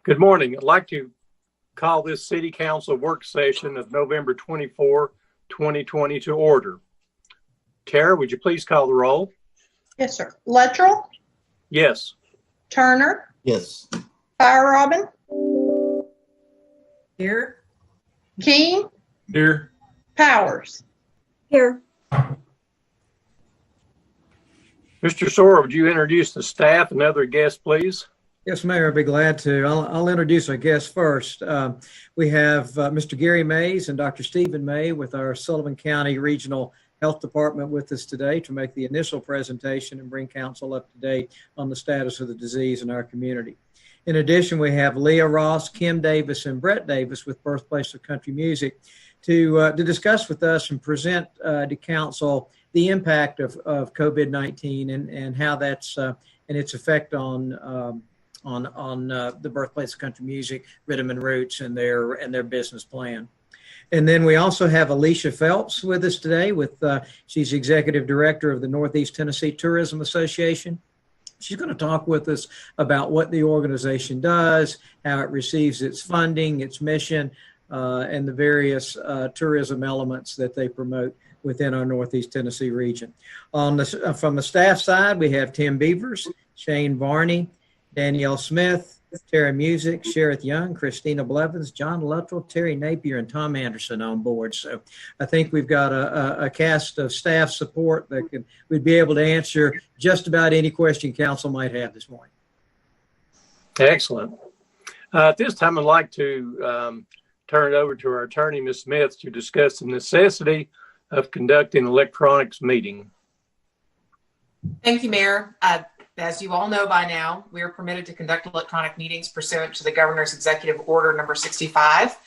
Good morning. I'd like to call this City Council work session of November 24, 2020 to order. Tara, would you please call the roll? Yes, sir. Luttrell? Yes. Turner? Yes. Fire Robin? Here. King? Here. Powers? Here. Mr. Sora, would you introduce the staff and other guests, please? Yes, Mayor, I'd be glad to. I'll introduce our guests first. We have Mr. Gary Mays and Dr. Stephen May with our Sullivan County Regional Health Department with us today to make the initial presentation and bring council up to date on the status of the disease in our community. In addition, we have Leah Ross, Kim Davis, and Brett Davis with Birthplace of Country Music to discuss with us and present to council the impact of COVID-19 and how that's and its effect on the Birthplace of Country Music, Rhythm and Roots, and their business plan. And then we also have Alicia Phelps with us today. She's Executive Director of the Northeast Tennessee Tourism Association. She's going to talk with us about what the organization does, how it receives its funding, its mission, and the various tourism elements that they promote within our Northeast Tennessee region. From the staff side, we have Tim Beavers, Shane Varney, Danielle Smith, Tara Music, Sherith Young, Christina Blevins, John Luttrell, Terry Napier, and Tom Anderson on board. So I think we've got a cast of staff support that we'd be able to answer just about any question council might have this morning. Excellent. At this time, I'd like to turn it over to our attorney, Ms. Smith, to discuss the necessity of conducting an electronics meeting. Thank you, Mayor. As you all know by now, we are permitted to conduct electronic meetings pursuant to the Governor's Executive Order number 65.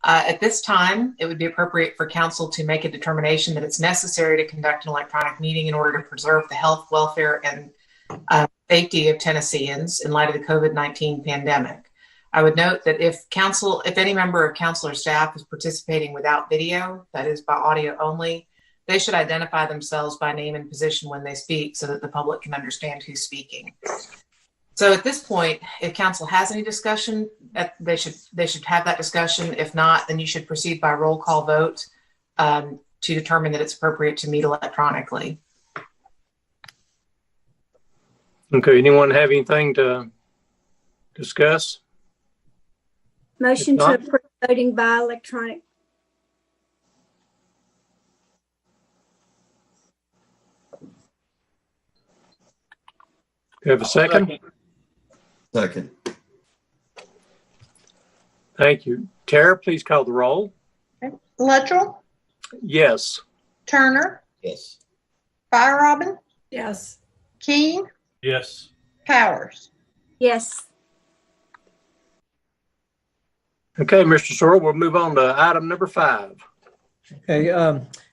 At this time, it would be appropriate for council to make a determination that it's necessary to conduct an electronic meeting in order to preserve the health, welfare, and safety of Tennesseans in light of the COVID-19 pandemic. I would note that if any member of council or staff is participating without video, that is by audio only, they should identify themselves by name and position when they speak so that the public can understand who's speaking. So at this point, if council has any discussion, they should have that discussion. If not, then you should proceed by roll call vote to determine that it's appropriate to meet electronically. Okay, anyone have anything to discuss? Motion to approve voting by electronic. Do you have a second? Second. Thank you. Tara, please call the roll. Okay. Luttrell? Yes. Turner? Yes. Fire Robin? Yes. King? Yes. Powers? Yes. Okay, Mr. Sora, we'll move on to item number 5. Okay,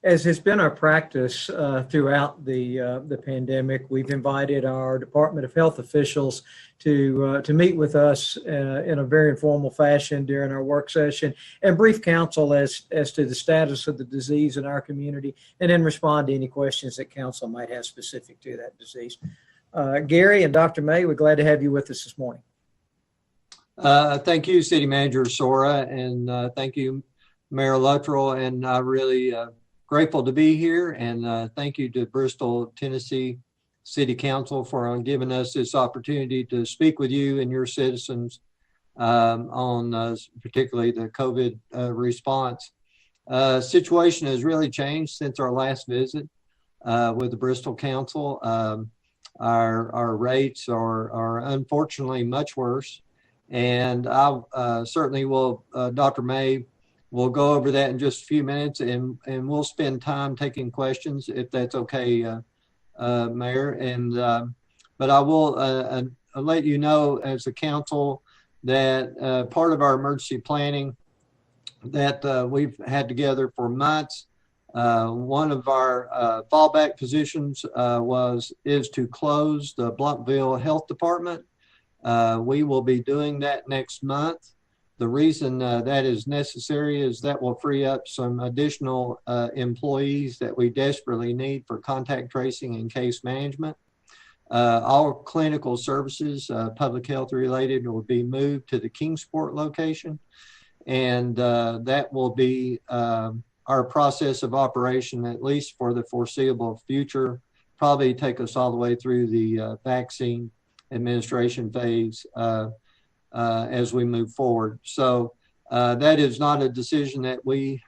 as has been our practice throughout the pandemic, we've invited our Department of Health officials to meet with us in a very informal fashion during our work session and brief council as to the status of the disease in our community, and then respond to any questions that council might have specific to that disease. Gary and Dr. May, we're glad to have you with us this morning. Thank you, City Manager Sora, and thank you, Mayor Luttrell, and I'm really grateful to be here, and thank you to Bristol, Tennessee City Council for giving us this opportunity to speak with you and your citizens on particularly the COVID response. Situation has really changed since our last visit with the Bristol Council. Our rates are unfortunately much worse, and I certainly will, Dr. May, we'll go over that in just a few minutes, and we'll spend time taking questions if that's okay, Mayor. And but I will let you know as a council that part of our emergency planning that we've had together for months, one of our fallback positions is to close the Blumpville Health Department. We will be doing that next month. The reason that is necessary is that will free up some additional employees that we desperately need for contact tracing and case management. All clinical services, public health related, will be moved to the Kingsport location. And that will be our process of operation, at least for the foreseeable future, probably take us all the way through the vaccine administration phase as we move forward. So that is not a decision that we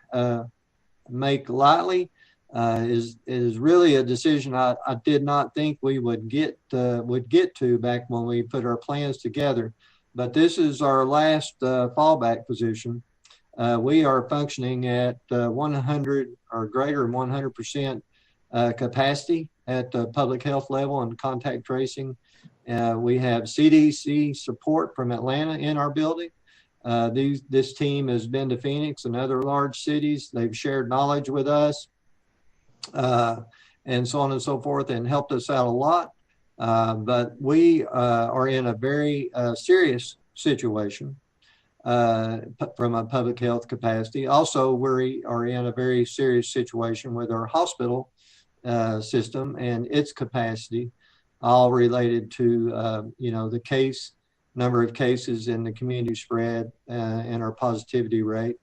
make lightly. Is really a decision I did not think we would get to back when we put our plans together. But this is our last fallback position. We are functioning at 100 or greater than 100% capacity at the public health level and contact tracing. We have CDC support from Atlanta in our building. This team has been to Phoenix and other large cities. They've shared knowledge with us and so on and so forth, and helped us out a lot. But we are in a very serious situation from a public health capacity. Also, we are in a very serious situation with our hospital system and its capacity, all related to the number of cases and the community spread and our positivity rate.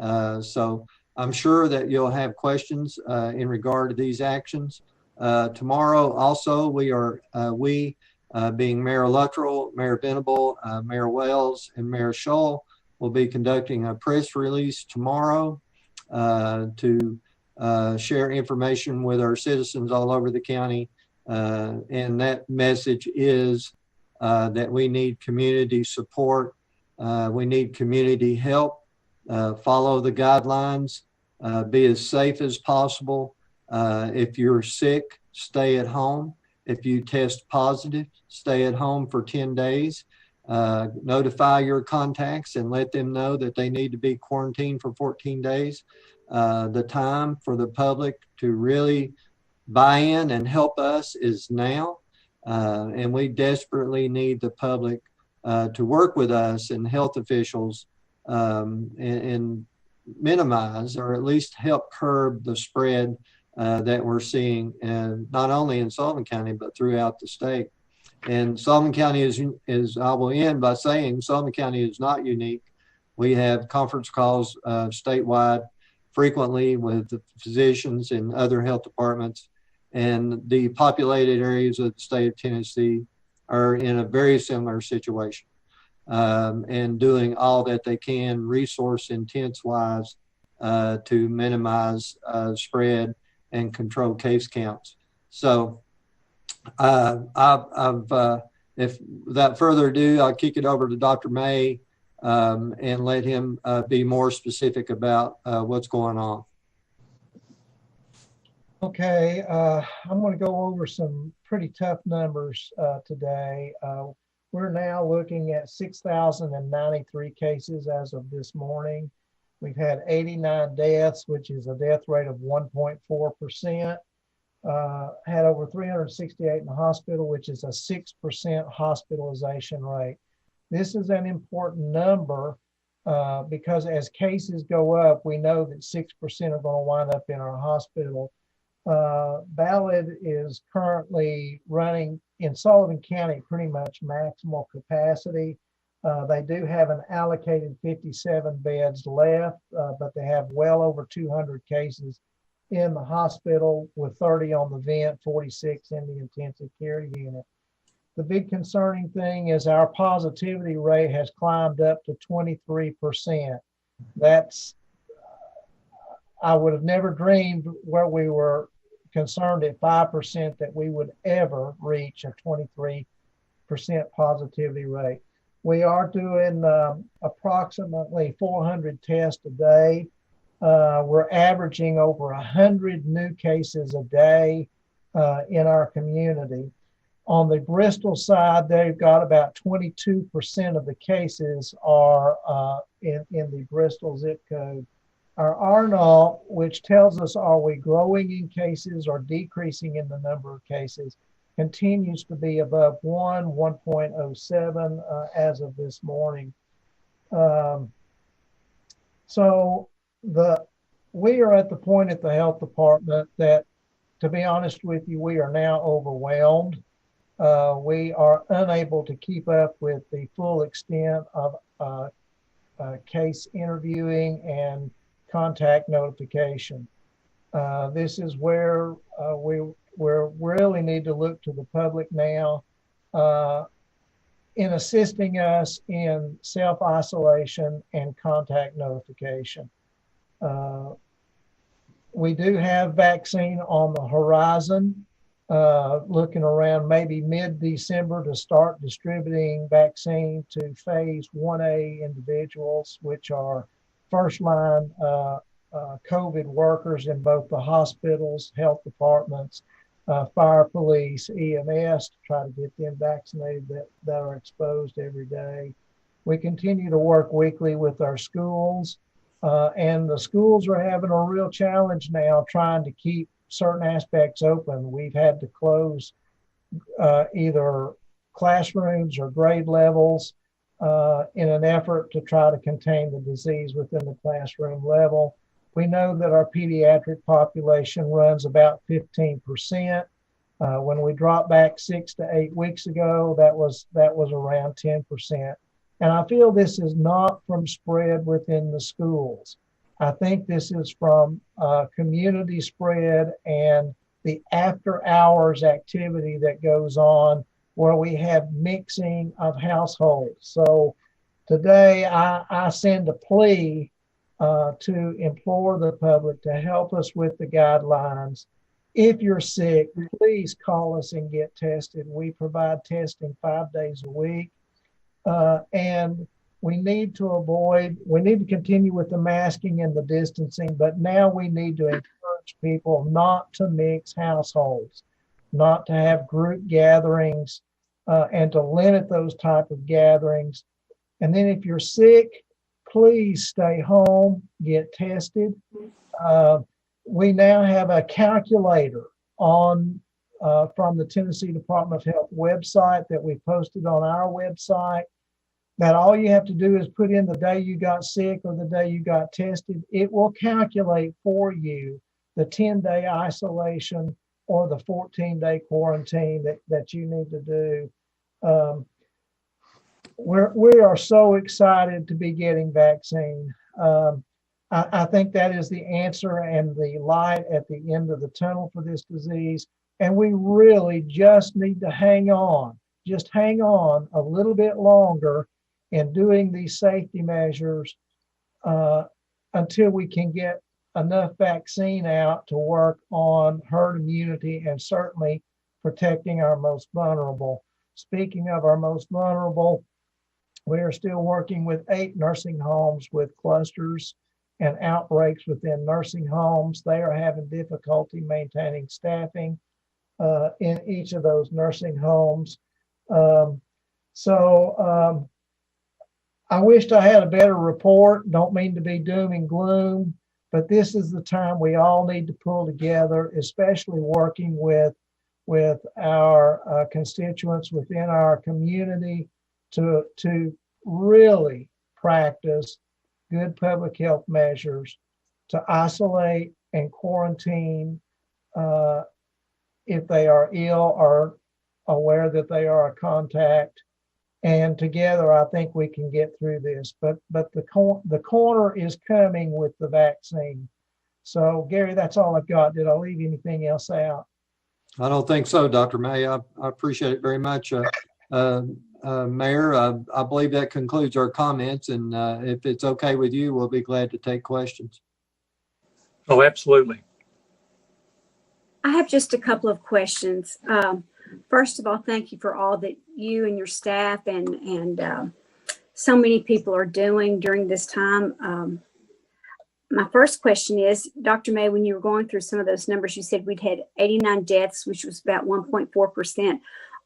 So I'm sure that you'll have questions in regard to these actions. Tomorrow also, we being Mayor Luttrell, Mayor Venable, Mayor Wells, and Mayor Scholl will be conducting a press release tomorrow to share information with our citizens all over the county. And that message is that we need community support. We need community help. Follow the guidelines. Be as safe as possible. If you're sick, stay at home. If you test positive, stay at home for 10 days. Notify your contacts and let them know that they need to be quarantined for 14 days. The time for the public to really buy in and help us is now. And we desperately need the public to work with us and health officials and minimize or at least help curb the spread that we're seeing, and not only in Sullivan County, but throughout the state. And Sullivan County is I will end by saying Sullivan County is not unique. We have conference calls statewide frequently with the physicians and other health departments, and the populated areas of the state of Tennessee are in a very similar situation and doing all that they can resource intense wise to minimize spread and control case counts. So if without further ado, I'll kick it over to Dr. May and let him be more specific about what's going on. Okay, I'm going to go over some pretty tough numbers today. We're now looking at 6,093 cases as of this morning. We've had 89 deaths, which is a death rate of 1.4%. Had over 368 in the hospital, which is a 6% hospitalization rate. This is an important number because as cases go up, we know that 6% are going to wind up in our hospital. BUILDI is currently running in Sullivan County pretty much maximal capacity. They do have an allocated 57 beds left, but they have well over 200 cases in the hospital with 30 on the vent, 46 in the intensive care unit. The big concerning thing is our positivity rate has climbed up to 23%. That's, I would have never dreamed where we were concerned at 5% that we would ever reach a 23% positivity rate. We are doing approximately 400 tests a day. We're averaging over 100 new cases a day in our community. On the Bristol side, they've got about 22% of the cases are in the Bristol zip code. Our RNALT, which tells us are we growing in cases or decreasing in the number of cases, continues to be above 1.07 as of this morning. So we are at the point at the health department that, to be honest with you, we are now overwhelmed. we are unable to keep up with the full extent of case interviewing and contact notification. This is where we really need to look to the public now in assisting us in self-isolation and contact notification. We do have vaccine on the horizon, looking around maybe mid-December to start distributing vaccine to phase 1A individuals, which are first-line COVID workers in both the hospitals, health departments, fire, police, EMS, to try to get them vaccinated that are exposed every day. We continue to work weekly with our schools, and the schools are having a real challenge now trying to keep certain aspects open. We've had to close either classrooms or grade levels in an effort to try to contain the disease within the classroom level. We know that our pediatric population runs about 15%. When we dropped back 6 to 8 weeks ago, that was around 10%. And I feel this is not from spread within the schools. I think this is from community spread and the after hours activity that goes on where we have mixing of households. So today I send a plea to implore the public to help us with the guidelines. If you're sick, please call us and get tested. We provide testing 5 days a week. And we need to continue with the masking and the distancing, but now we need to encourage people not to mix households, not to have group gatherings, and to limit those type of gatherings. And then if you're sick, please stay home, get tested. We now have a calculator on from the Tennessee Department of Health website that we posted on our website, that all you have to do is put in the day you got sick or the day you got tested. It will calculate for you the 10-day isolation or the 14-day quarantine that you need to do. We are so excited to be getting vaccine. I think that is the answer and the light at the end of the tunnel for this disease. And we really just need to hang on a little bit longer in doing these safety measures until we can get enough vaccine out to work on herd immunity and certainly protecting our most vulnerable. Speaking of our most vulnerable, we are still working with 8 nursing homes with clusters and outbreaks within nursing homes. They are having difficulty maintaining staffing in each of those nursing homes. I wished I had a better report. Don't mean to be doom and gloom, but this is the time we all need to pull together, especially working with our constituents within our community to really practice good public health measures to isolate and quarantine if they are ill or aware that they are a contact. And together, I think we can get through this. But the corner is coming with the vaccine. So, Gary, that's all I've got. Did I leave anything else out? I don't think so, Dr. May. I appreciate it very much. Mayor, I believe that concludes our comments. And if it's okay with you, we'll be glad to take questions. Oh, absolutely. I have just a couple of questions. First of all, thank you for all that you and your staff and so many people are doing during this time. My first question is, Dr. May, when you were going through some of those numbers, you said we'd had 89 deaths, which was about 1.4%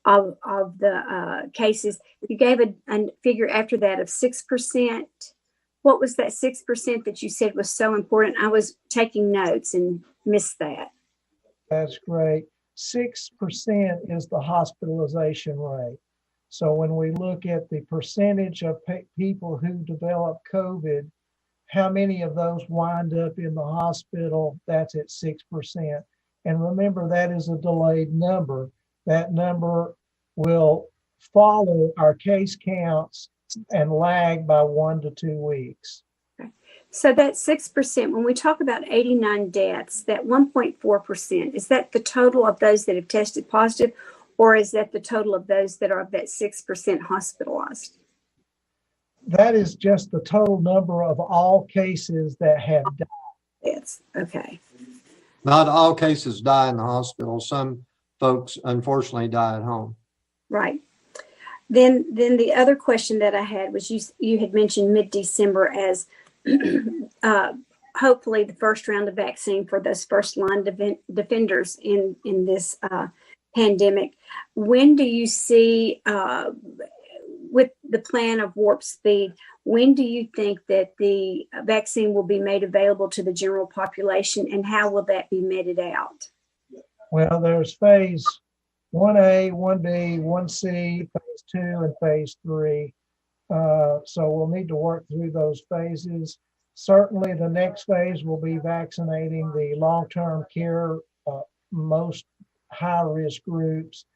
of the cases. You gave a figure after that of 6%. What was that 6% that you said was so important? I was taking notes and missed that. That's great. 6% is the hospitalization rate. So when we look at the percentage of people who develop COVID, how many of those wind up in the hospital? That's at 6%. And remember, that is a delayed number. That number will follow our case counts and lag by 1 to 2 weeks. So that 6%, when we talk about 89 deaths, that 1.4%, is that the total of those that have tested positive, or is that the total of those that are of that 6% hospitalized? That is just the total number of all cases that have died. Deaths. Okay. Not all cases die in the hospital. Some folks unfortunately die at home. Right. Then the other question that I had was you had mentioned mid-December as hopefully the first round of vaccine for those first line defenders in this pandemic. When do you see, with the plan of Warp Speed, when do you think that the vaccine will be made available to the general population, and how will that be meted out? Well, there's phase 1A, 1B, 1C, phase 2, and phase 3. So we'll need to work through those phases. Certainly the next phase will be vaccinating the long-term care, most high-risk groups.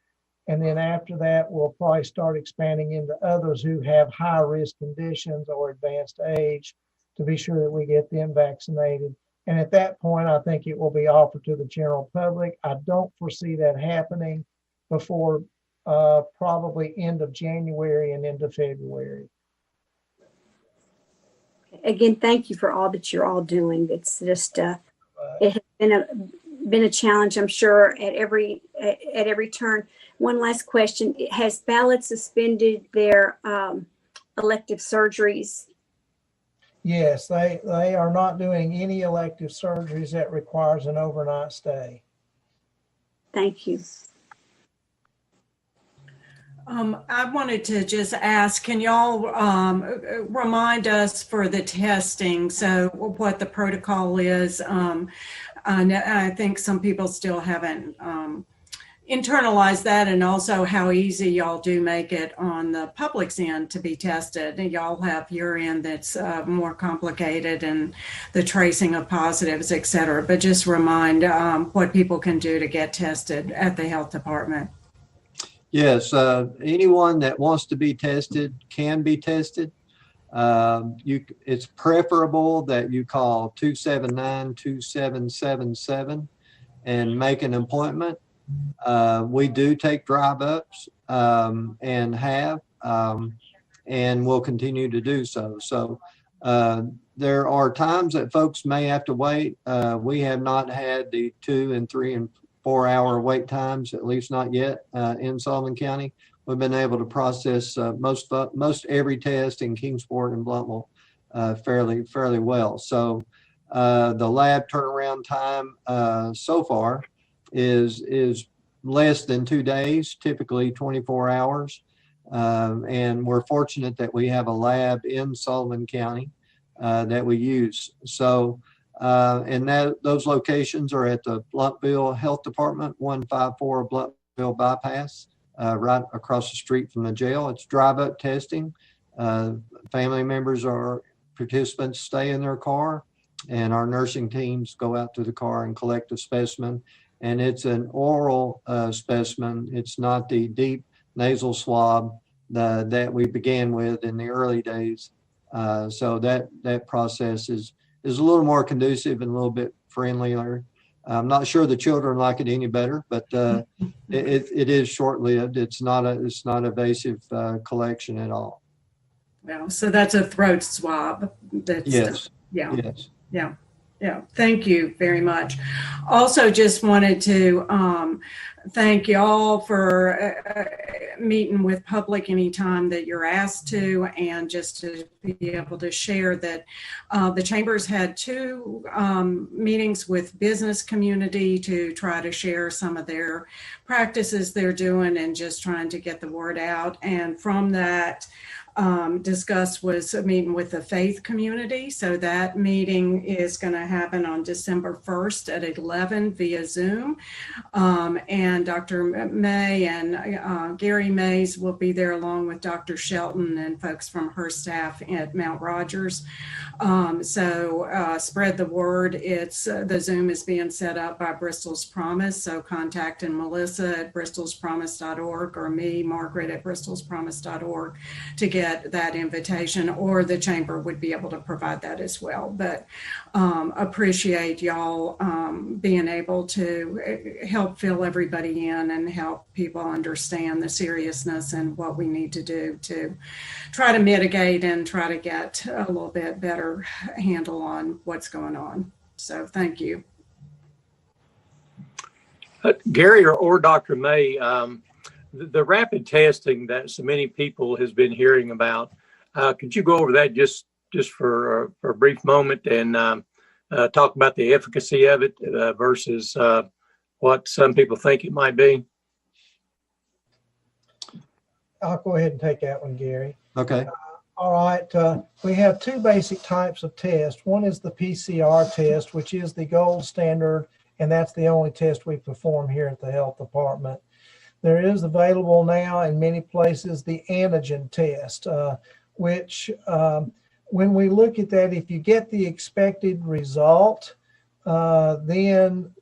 And then after that, we'll probably start expanding into others who have high-risk conditions or advanced age to be sure that we get them vaccinated. And at that point, I think it will be offered to the general public. I don't foresee that happening before probably end of January and into February. Again, thank you for all that you're all doing. It's just it has been a challenge, I'm sure, at every turn. One last question: has Ballot suspended their elective surgeries? Yes, they are not doing any elective surgeries that requires an overnight stay. Thank you. I wanted to just ask, can y'all remind us for the testing, so what the protocol is? I think some people still haven't internalized that, and also how easy y'all do make it on the public's end to be tested. And y'all have your end that's more complicated, and the tracing of positives, et cetera. But just remind what people can do to get tested at the health department. Yes, anyone that wants to be tested can be tested. It's preferable that you call 279-2777 and make an appointment. We do take drive-ups and have, and we'll continue to do so. So there are times that folks may have to wait. We have not had the 2 and 3 and 4 hour wait times, at least not yet in Sullivan County. We've been able to process most every test in Kingsport and Blountville fairly well. So the lab turnaround time so far is less than 2 days, typically 24 hours. And we're fortunate that we have a lab in Sullivan County that we use. So and those locations are at the Blountville Health Department, 154 Blountville Bypass, right across the street from the jail. It's drive-up testing. Family members or participants stay in their car, and our nursing teams go out to the car and collect a specimen. And it's an oral specimen. It's not the deep nasal swab that we began with in the early days. So that process is a little more conducive and a little bit friendlier. I'm not sure the children like it any better, but it is short-lived. It's not evasive collection at all. Well, so that's a throat swab. Yes. Yeah. Yes. Yeah. Yeah. Thank you very much. Also, just wanted to thank y'all for meeting with public anytime that you're asked to, and just to be able to share that the Chambers had 2 meetings with business community to try to share some of their practices they're doing and just trying to get the word out. And from that, discussed was a meeting with the faith community. So that meeting is going to happen on December 1st at 11 via Zoom. And Dr. May and Gary Mays will be there along with Dr. Shelton and folks from her staff at Mount Rogers. So spread the word. It's the Zoom is being set up by Bristol's Promise. So contacting Melissa at bristolspromise.org or me, Margaret, at bristolspromise.org to get that invitation, or the chamber would be able to provide that as well. But appreciate y'all being able to help fill everybody in and help people understand the seriousness and what we need to do to try to mitigate and try to get a little bit better handle on what's going on. So thank you. Gary or Dr. May, the rapid testing that so many people has been hearing about, could you go over that just for a brief moment and talk about the efficacy of it versus what some people think it might be? I'll go ahead and take that one, Gary. Okay. All right. We have two basic types of tests. One is the PCR test, which is the gold standard, and that's the only test we perform here at the health department. There is available now in many places the antigen test, which when we look at that, if you get the expected result, then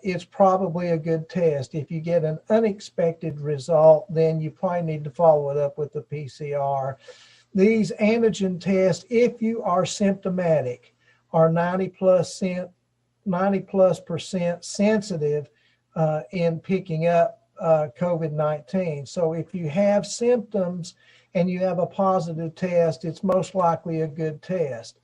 it's probably a good test. If you get an unexpected result, then you probably need to follow it up with the PCR. These antigen tests, if you are symptomatic, are 90+% sensitive in picking up COVID-19. So if you have symptoms and you have a positive test, it's most likely a good test.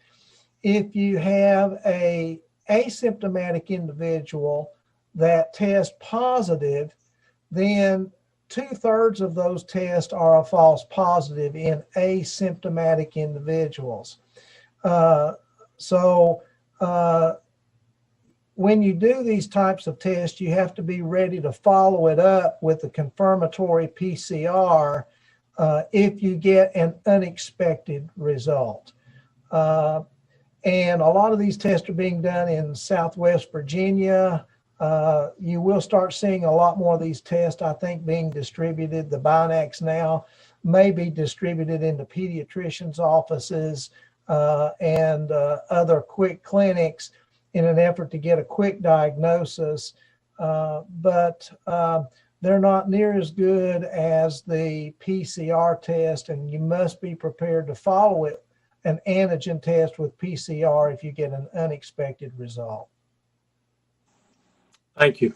If you have a asymptomatic individual that tests positive, then 2/3 of those tests are a false positive in asymptomatic individuals. When you do these types of tests, you have to be ready to follow it up with a confirmatory PCR if you get an unexpected result. And a lot of these tests are being done in Southwest Virginia. You will start seeing a lot more of these tests, I think, being distributed. The Binax now may be distributed into pediatricians' offices and other quick clinics in an effort to get a quick diagnosis, but they're not near as good as the PCR test, and you must be prepared to follow it, an antigen test with PCR, if you get an unexpected result. Thank you.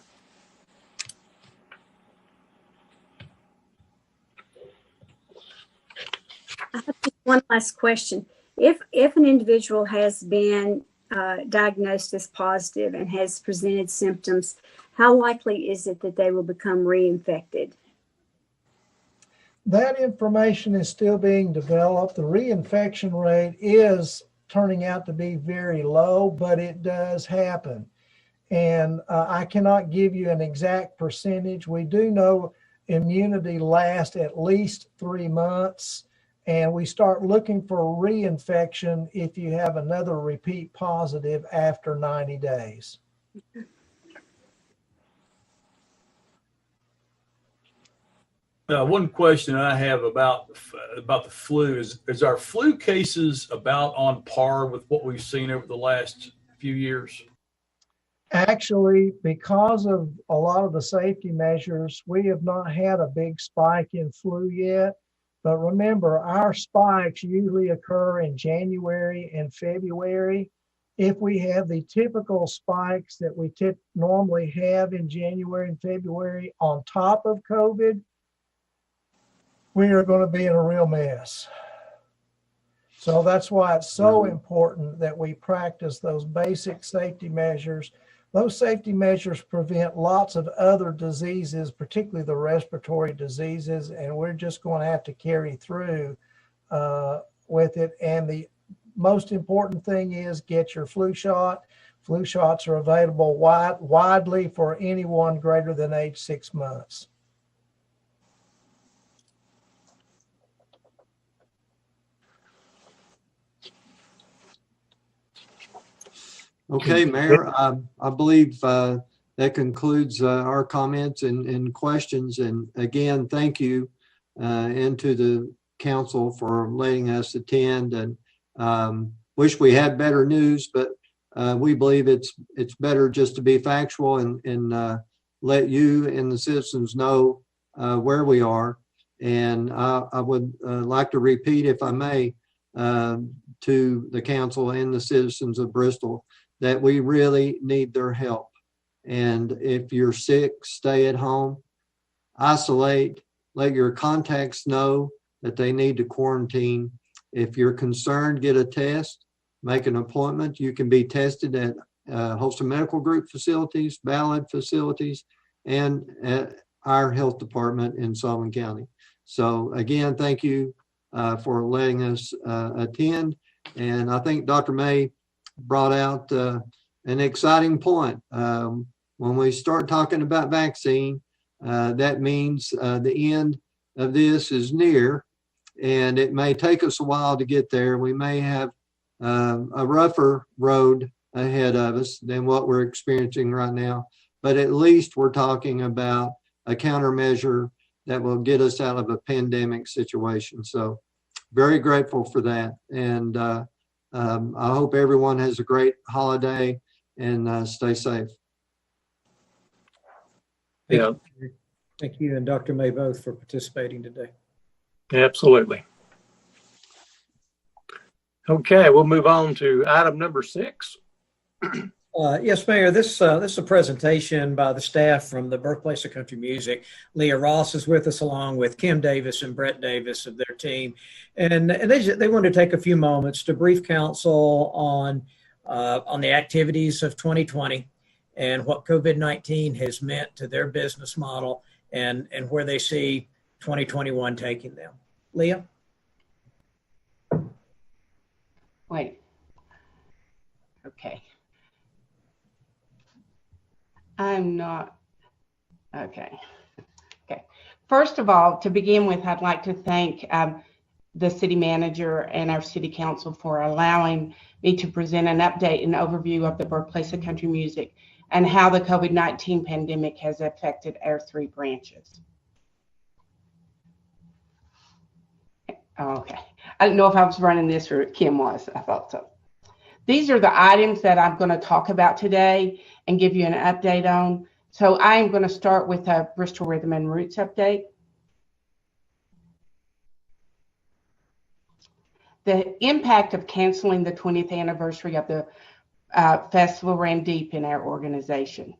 I have just one last question. If an individual has been diagnosed as positive and has presented symptoms, how likely is it that they will become reinfected? That information is still being developed. The reinfection rate is turning out to be very low, but it does happen. And I cannot give you an exact percentage. We do know immunity lasts at least 3 months. And we start looking for reinfection if you have another repeat positive after 90 days. One question I have about the flu is our flu cases about on par with what we've seen over the last few years? Actually, because of a lot of the safety measures, we have not had a big spike in flu yet. But remember, our spikes usually occur in January and February. If we have the typical spikes that we normally have in January and February on top of COVID, we are going to be in a real mess. So that's why it's so important that we practice those basic safety measures. Those safety measures prevent lots of other diseases, particularly the respiratory diseases, and we're just going to have to carry through with it. And the most important thing is get your flu shot. Flu shots are available widely for anyone greater than age 6 months. Okay, Mayor, I believe that concludes our comments and questions. And again, thank you and to the council for letting us attend, and wish we had better news, but we believe it's better just to be factual and let you and the citizens know where we are. And I would like to repeat, if I may, to the council and the citizens of Bristol, that we really need their help. And if you're sick, stay at home, isolate, let your contacts know that they need to quarantine. If you're concerned, get a test, make an appointment. You can be tested at Holston Medical Group facilities, Ballard facilities, and at our health department in Sullivan County. So again, thank you for letting us attend. And I think Dr. May brought out an exciting point. When we start talking about vaccine, that means the end of this is near, and it may take us a while to get there. We may have a rougher road ahead of us than what we're experiencing right now, but at least we're talking about a countermeasure that will get us out of a pandemic situation. So very grateful for that. And I hope everyone has a great holiday and stay safe. Yeah, Thank you and Dr. May both for participating today. absolutely. Okay, we'll move on to item number 6. Yes, Mayor, this is a presentation by the staff from the Birthplace of Country Music. Leah Ross is with us along with Kim Davis and Brett Davis of their team. And they wanted to take a few moments to brief council on the activities of 2020 and what COVID-19 has meant to their business model and where they see 2021 taking them. Leah? Wait. Okay. I'm not, okay. Okay. First of all, to begin with, I'd like to thank the city manager and our city council for allowing me to present an update and overview of the Birthplace of Country Music and how the COVID-19 pandemic has affected our 3 branches. Okay. I didn't know if I was running this or Kim was. I thought so. These are the items that I'm going to talk about today and give you an update on. So I am going to start with a Bristol Rhythm and Roots update. The impact of canceling the 20th anniversary of the festival ran deep in our organization.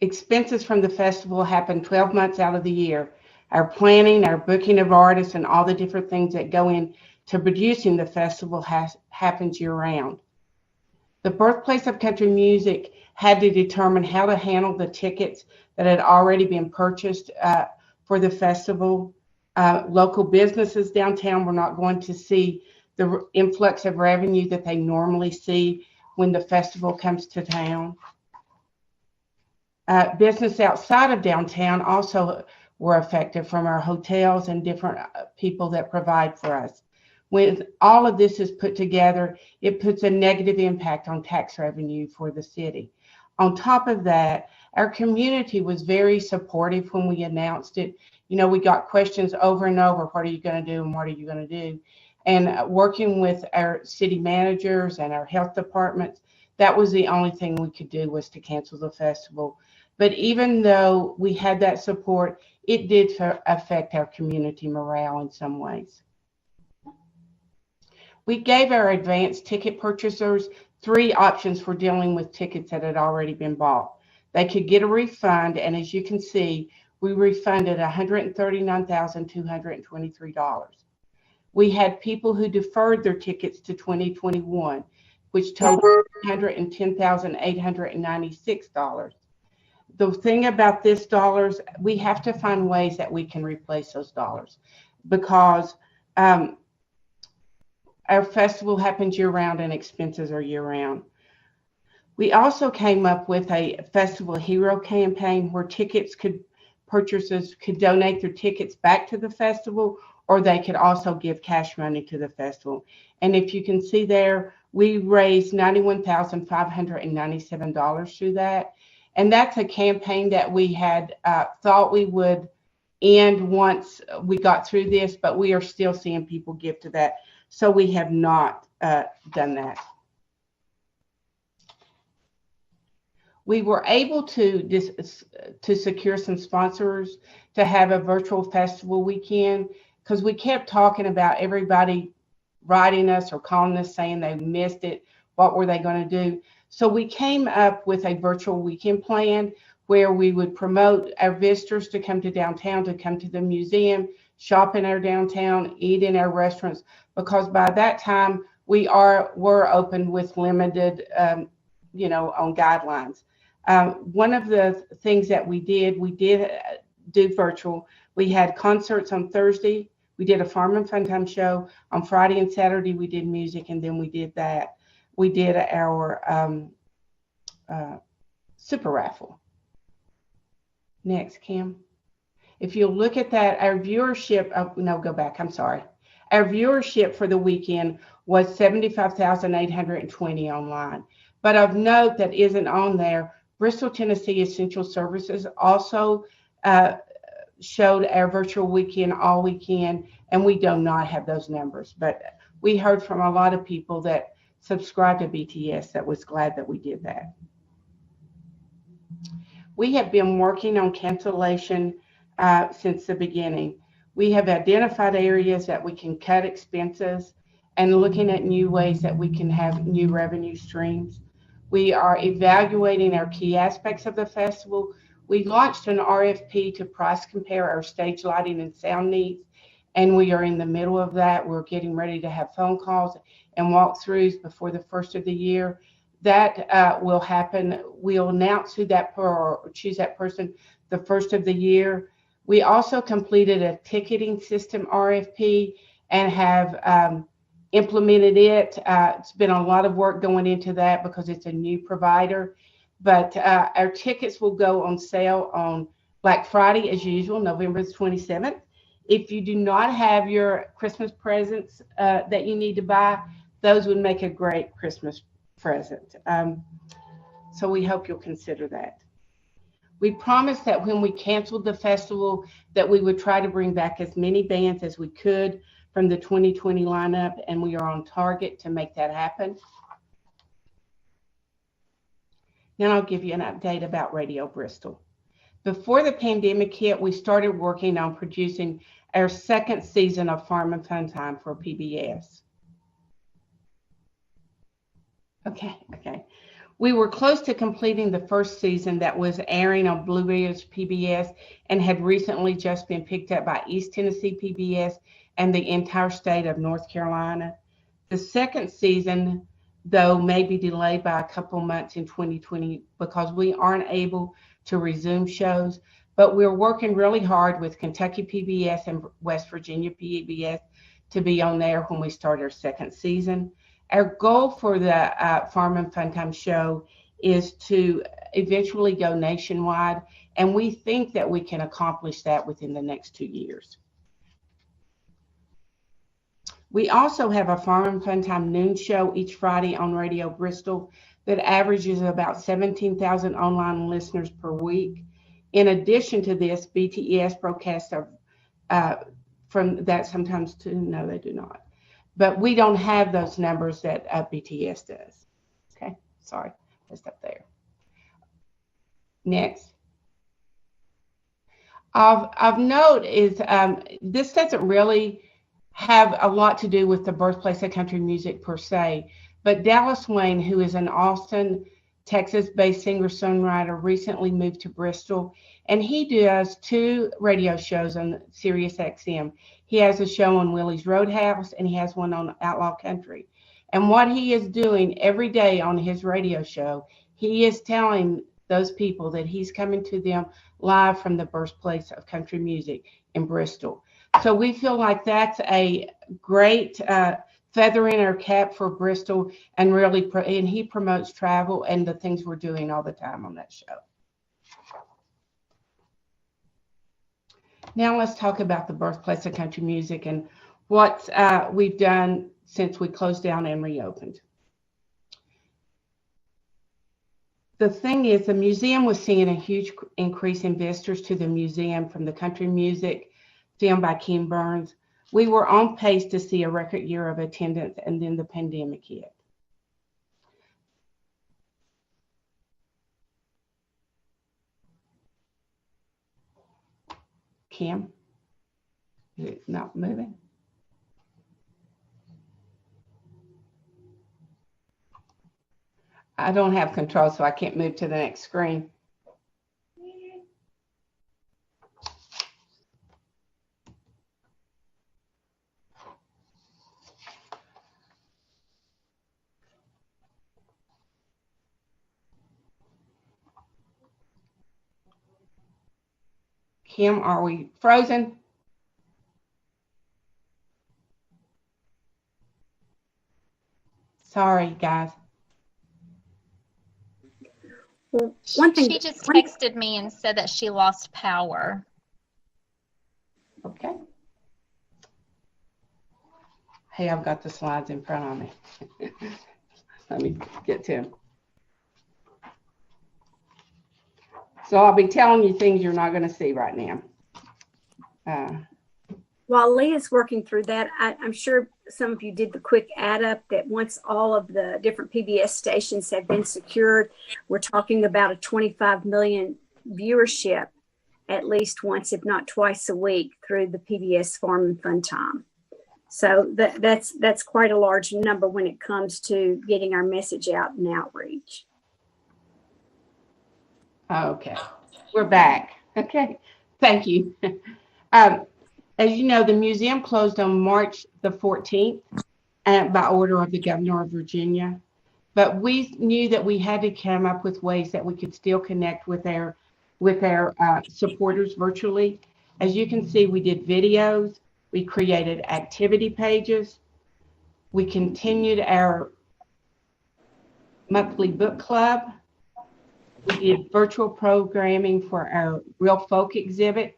Expenses from the festival happen 12 months out of the year. Our planning, our booking of artists, and all the different things that go into producing the festival happens year-round. The Birthplace of Country Music had to determine how to handle the tickets that had already been purchased for the festival. Local businesses downtown were not going to see the influx of revenue that they normally see when the festival comes to town. Business outside of downtown also were affected from our hotels and different people that provide for us. When all of this is put together, it puts a negative impact on tax revenue for the city. On top of that, our community was very supportive when we announced it. You know, we got questions over and over, what are you going to do and what are you going to do? And working with our city managers and our health departments, that was the only thing we could do was to cancel the festival. But even though we had that support, it did affect our community morale in some ways. We gave our advanced ticket purchasers 3 options for dealing with tickets that had already been bought. They could get a refund, and as you can see, we refunded $139,223. We had people who deferred their tickets to 2021, which totaled $110,896. The thing about this dollars, we have to find ways that we can replace those dollars because our festival happens year-round and expenses are year-round. We also came up with a Festival Hero campaign where purchasers could donate their tickets back to the festival or they could also give cash money to the festival. And if you can see there, we raised $91,597 through that. And that's a campaign that we had thought we would end once we got through this, but we are still seeing people give to that. So we have not done that. We were able to secure some sponsors to have a virtual festival weekend, because we kept talking about everybody writing us or calling us saying they missed it. What were they going to do? So we came up with a virtual weekend plan where we would promote our visitors to come to downtown, to come to the museum, shop in our downtown, eat in our restaurants, because by that time we were open with limited, on guidelines. One of the things that we did do virtual. We had concerts on Thursday. We did a Farm and Fun Time show. On Friday and Saturday, we did music, and then we did that. We did our super raffle. Next, Kim. If you look at that, our viewership, go back, I'm sorry. Our viewership for the weekend was 75,820 online. But of note that isn't on there, Bristol, Tennessee Essential Services also showed our virtual weekend all weekend, and we do not have those numbers. But we heard from a lot of people that subscribe to BTS that was glad that we did that. We have been working on cancellation since the beginning. We have identified areas that we can cut expenses and looking at new ways that we can have new revenue streams. We are evaluating our key aspects of the festival. We launched an RFP to price compare our stage lighting and sound needs, and we are in the middle of that. We're getting ready to have phone calls and walkthroughs before the first of the year. That will happen. We'll announce who that or choose that person the first of the year. We also completed a ticketing system RFP and have implemented it. It's been a lot of work going into that because it's a new provider. But our tickets will go on sale on Black Friday as usual, November the 27th. If you do not have your Christmas presents that you need to buy, those would make a great Christmas present. So we hope you'll consider that. We promised that when we canceled the festival that we would try to bring back as many bands as we could from the 2020 lineup, and we are on target to make that happen. Now I'll give you an update about Radio Bristol. Before the pandemic hit, we started working on producing our second season of Farm and Fun Time for PBS. Okay. We were close to completing the first season that was airing on Blue Ridge PBS and had recently just been picked up by East Tennessee PBS and the entire state of North Carolina. The second season, though, may be delayed by a couple months in 2020 because we aren't able to resume shows, but we're working really hard with Kentucky PBS and West Virginia PBS to be on there when we start our second season. Our goal for the Farm and Fun Time show is to eventually go nationwide, and we think that we can accomplish that within the next 2 years. We also have a Farm and Fun Time noon show each Friday on Radio Bristol that averages about 17,000 online listeners per week. In addition to this, BTS broadcasts from that sometimes too. No, they do not. But we don't have those numbers that BTS does. Okay, sorry, just up there. Next. Of note is this doesn't really have a lot to do with the birthplace of country music per se, but Dallas Wayne, who is an Austin, Texas-based singer-songwriter, recently moved to Bristol, and he does 2 radio shows on Sirius XM. He has a show on Willie's Roadhouse, and he has one on Outlaw Country. And what he is doing every day on his radio show, he is telling those people that he's coming to them live from the birthplace of country music in Bristol. So we feel like that's a great feather in our cap for Bristol, and really, and he promotes travel and the things we're doing all the time on that show. Now let's talk about the birthplace of country music and what we've done since we closed down and reopened. The thing is, the museum was seeing a huge increase in visitors to the museum from the country music film by Ken Burns. We were on pace to see a record year of attendance, and then the pandemic hit. Kim, is it not moving? I don't have control, so I can't move to the next screen. Kim, are we frozen? Sorry, guys. Well, one thing She just texted me and said that she lost power. Okay. Hey, I've got the slides in front of me. Let me get to them. So I'll be telling you things you're not going to see right now. While Leah's working through that, I'm sure some of you did the quick add up that once all of the different PBS stations have been secured, we're talking about a 25 million viewership at least once, if not twice a week through the PBS Farm and Fun Time. So that's quite a large number when it comes to getting our message out and outreach. Okay, we're back. Okay, thank you. As you know, the museum closed on March the 14th by order of the governor of Virginia. But we knew that we had to come up with ways that we could still connect with our supporters virtually. As you can see, we did videos, we created activity pages, we continued our monthly book club, we did virtual programming for our Real Folk exhibit.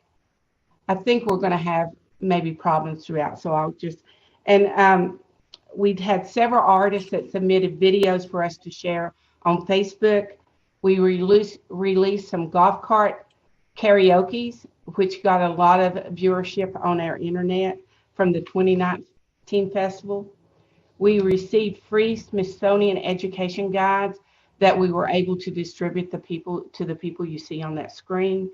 I think we're going to have maybe problems throughout, so I'll just, and we'd had several artists that submitted videos for us to share on Facebook. We released some golf cart karaoke's, which got a lot of viewership on our internet from the 2019 festival. We received free Smithsonian education guides that we were able to distribute to the people you see on that screen.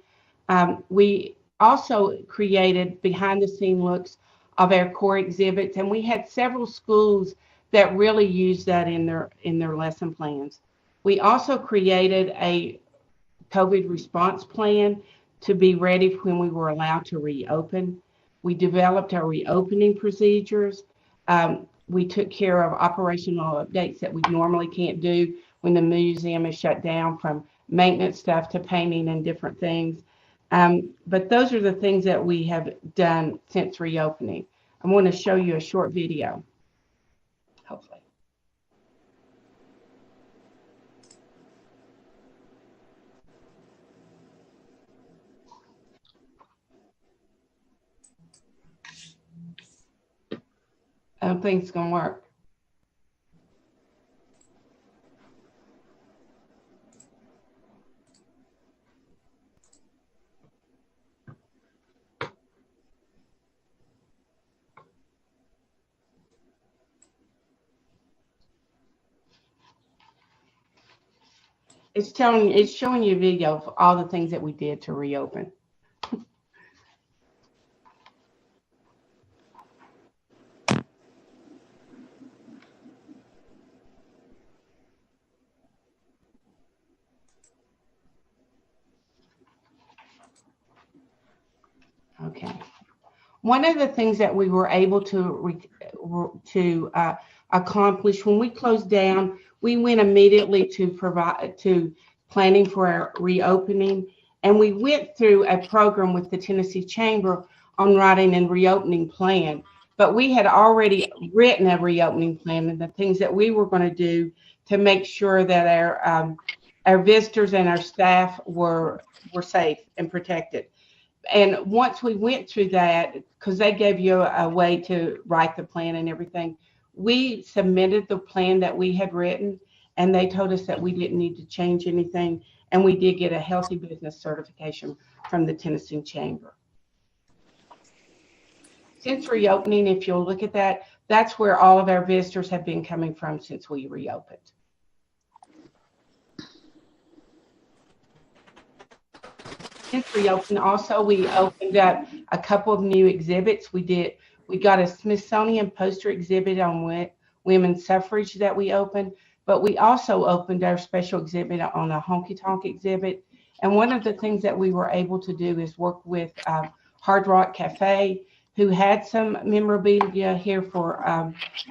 We also created behind the scene looks of our core exhibits, and we had several schools that really used that in their lesson plans. We also created a COVID response plan to be ready when we were allowed to reopen. We developed our reopening procedures. We took care of operational updates that we normally can't do when the museum is shut down, from maintenance stuff to painting and different things. But those are the things that we have done since reopening. I want to show you a short video, hopefully. I don't think it's going to work. It's showing you a video of all the things that we did to reopen. Okay. One of the things that we were able to accomplish when we closed down, we went immediately to planning for our reopening, and we went through a program with the Tennessee Chamber on writing a reopening plan. But we had already written a reopening plan and the things that we were going to do to make sure that our visitors and our staff were safe and protected. And once we went through that, because they gave you a way to write the plan and everything, we submitted the plan that we had written, and they told us that we didn't need to change anything. And we did get a healthy business certification from the Tennessee Chamber. Since reopening, if you'll look at that, that's where all of our visitors have been coming from since we reopened. Since reopening, also, we opened up a couple of new exhibits. We got a Smithsonian poster exhibit on women's suffrage that we opened, but we also opened our special exhibit on a honky tonk exhibit. And one of the things that we were able to do is work with Hard Rock Cafe, who had some memorabilia here for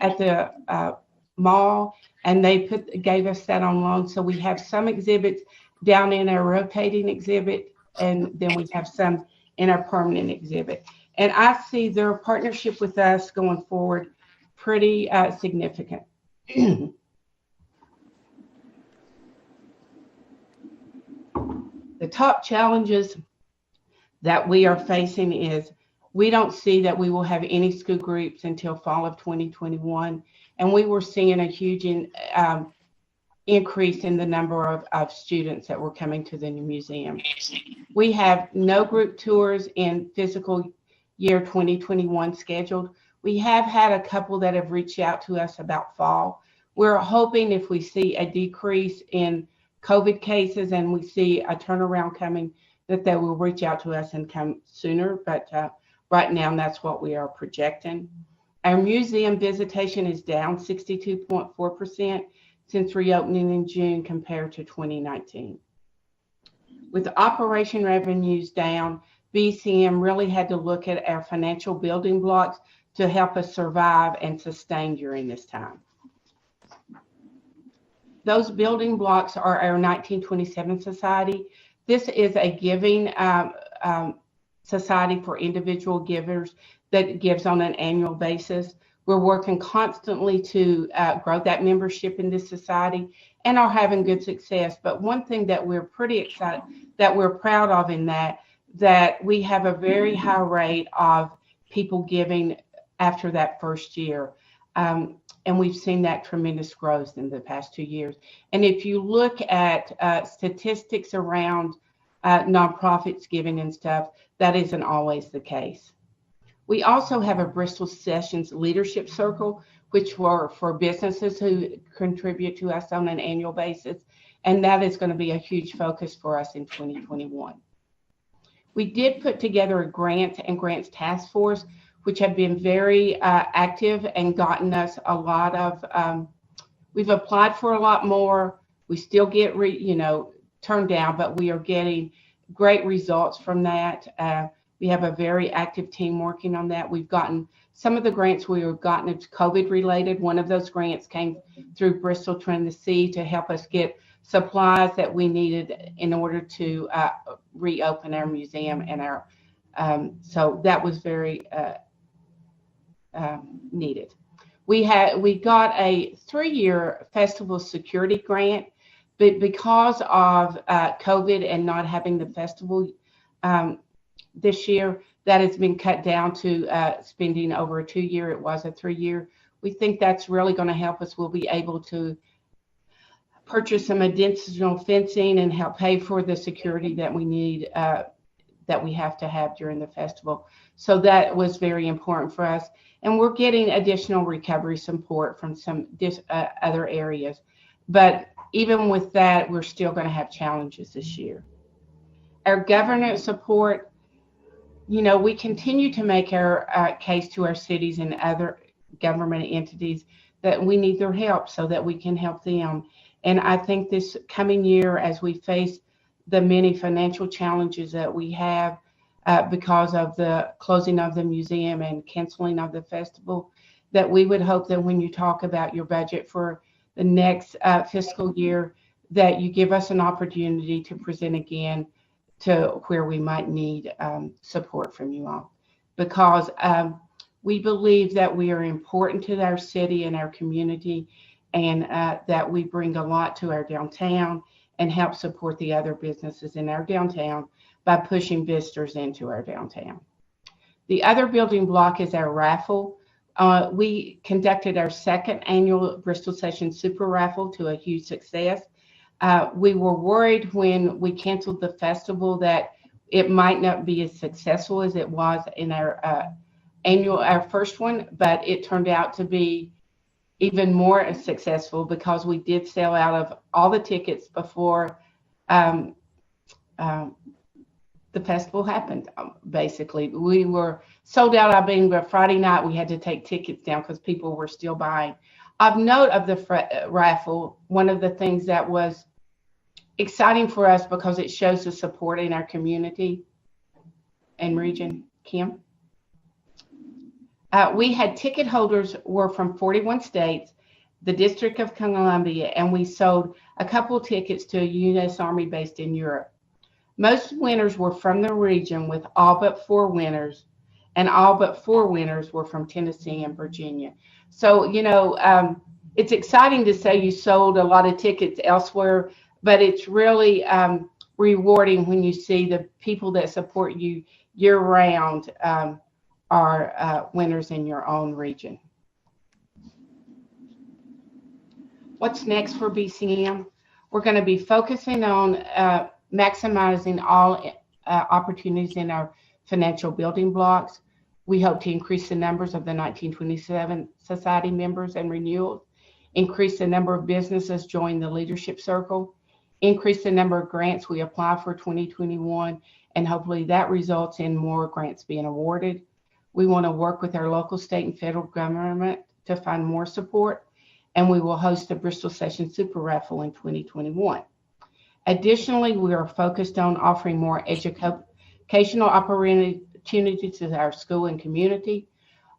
at the mall, and they gave us that on loan. So we have some exhibits down in our rotating exhibit, and then we have some in our permanent exhibit. And I see their partnership with us going forward pretty significant. The top challenges that we are facing is we don't see that we will have any school groups until fall of 2021. And we were seeing a huge increase in the number of students that were coming to the new museum. We have no group tours in fiscal year 2021 scheduled. We have had a couple that have reached out to us about fall. We're hoping if we see a decrease in COVID cases and we see a turnaround coming, that they will reach out to us and come sooner. But right now, that's what we are projecting. Our museum visitation is down 62.4% since reopening in June compared to 2019. With operation revenues down, BCM really had to look at our financial building blocks to help us survive and sustain during this time. Those building blocks are our 1927 Society. This is a giving society for individual givers that gives on an annual basis. We're working constantly to grow that membership in this society and are having good success. But one thing that we're pretty excited, that we're proud of in that we have a very high rate of people giving after that first year. And we've seen that tremendous growth in the past 2 years. And if you look at statistics around nonprofits giving and stuff, that isn't always the case. We also have a Bristol Sessions Leadership Circle, which were for businesses who contribute to us on an annual basis. And that is going to be a huge focus for us in 2021. We did put together a grants task force, which have been very active and gotten us a lot of, we've applied for a lot more. We still get, turned down, but we are getting great results from that. We have a very active team working on that. We've gotten some of the grants we have gotten, it's COVID related. One of those grants came through Bristol, Tennessee to help us get supplies that we needed in order to reopen our museum and our, so that was very needed. We got a 3-year festival security grant, but because of COVID and not having the festival this year, that has been cut down to spending over a 2-year. It was a 3-year. We think that's really going to help us. We'll be able to purchase some additional fencing and help pay for the security that we need, that we have to have during the festival. So that was very important for us. And we're getting additional recovery support from some other areas. But even with that, we're still going to have challenges this year. Our governance support, we continue to make our case to our cities and other government entities that we need their help so that we can help them. And I think this coming year, as we face the many financial challenges that we have because of the closing of the museum and canceling of the festival, that we would hope that when you talk about your budget for the next fiscal year, that you give us an opportunity to present again to where we might need support from you all. Because we believe that we are important to our city and our community, and that we bring a lot to our downtown, and help support the other businesses in our downtown by pushing visitors into our downtown. The other building block is our raffle. We conducted our second annual Bristol Session Super Raffle to a huge success. We were worried when we canceled the festival that it might not be as successful as it was in our first one, but it turned out to be even more successful because we did sell out of all the tickets before the festival happened. Basically, we were sold out. I mean, by Friday night, we had to take tickets down because people were still buying. Of note of the raffle, one of the things that was exciting for us because it shows the support in our community and region. Kim? We had ticket holders were from 41 states, the District of Columbia, and we sold a couple of tickets to a U.S. Army based in Europe. Most winners were from the region, with all but 4 winners, and all but 4 winners were from Tennessee and Virginia. So, you know, it's exciting to say you sold a lot of tickets elsewhere, but it's really rewarding when you see the people that support you year-round are winners in your own region. What's next for BCM? We're going to be focusing on maximizing all opportunities in our financial building blocks. We hope to increase the numbers of the 1927 Society members and renewals, increase the number of businesses join the leadership circle, increase the number of grants we apply for 2021, and hopefully that results in more grants being awarded. We want to work with our local, state, and federal government to find more support, and we will host the Bristol Session Super Raffle in 2021. Additionally, we are focused on offering more educational opportunities to our school and community.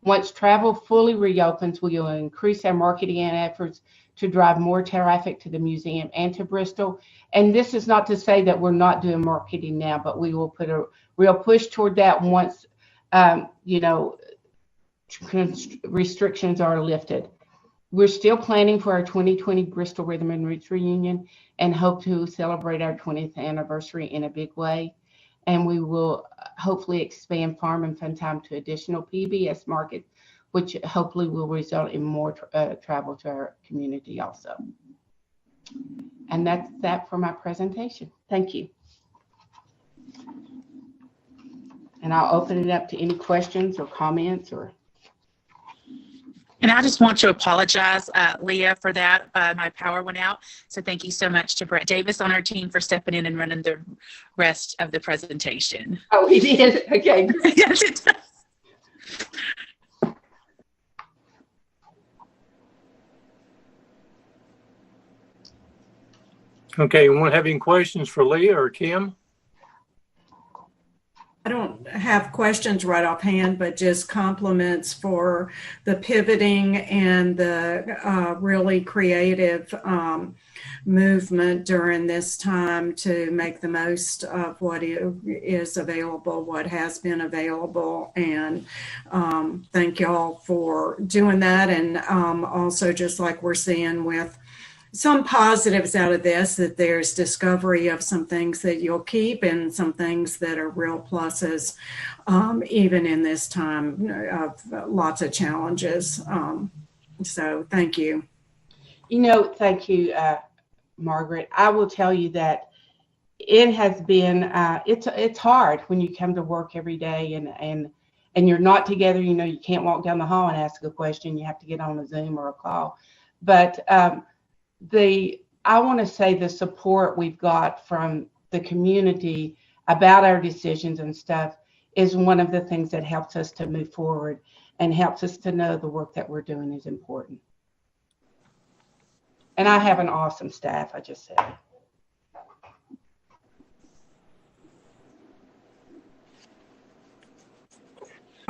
Once travel fully reopens, we will increase our marketing efforts to drive more traffic to the museum and to Bristol. And this is not to say that we're not doing marketing now, but we will put a real push toward that once, you know, restrictions are lifted. We're still planning for our 2020 Bristol Rhythm and Roots reunion and hope to celebrate our 20th anniversary in a big way. And we will hopefully expand Farm and Fun Time to additional PBS markets, which hopefully will result in more travel to our community also. And that's that for my presentation. Thank you. And I'll open it up to any questions or comments or. And I just want to apologize, Leah, for that. My power went out. So thank you so much to Brett Davis on our team for stepping in and running the rest of the presentation. Oh, he did? Okay. Yes, it does. Okay, anyone have any questions for Leah or Kim? I don't have questions right offhand, but just compliments for the pivoting and the really creative movement during this time to make the most of what is available, what has been available. And thank y'all for doing that. And also, just like we're seeing with some positives out of this, that there's discovery of some things that you'll keep and some things that are real pluses, even in this time of lots of challenges. So thank you. You know, thank you, Margaret. I will tell you that it has been, it's hard when you come to work every day and you're not together. You know, you can't walk down the hall and ask a question. You have to get on a Zoom or a call. But I want to say the support we've got from the community about our decisions and stuff is one of the things that helps us to move forward and helps us to know the work that we're doing is important. And I have an awesome staff, I just said.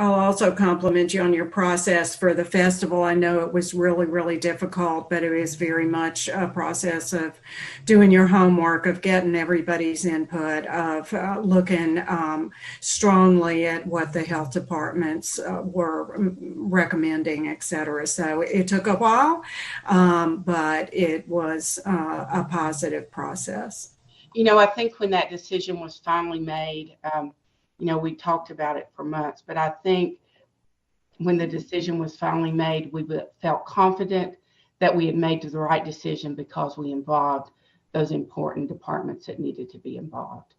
I'll also compliment you on your process for the festival. I know it was really, really difficult, but it was very much a process of doing your homework, of getting everybody's input, of looking strongly at what the health departments were recommending, et cetera. So it took a while, but it was a positive process. You know, I think when that decision was finally made, you know, we talked about it for months, but I think when the decision was finally made, we felt confident that we had made the right decision because we involved those important departments that needed to be involved.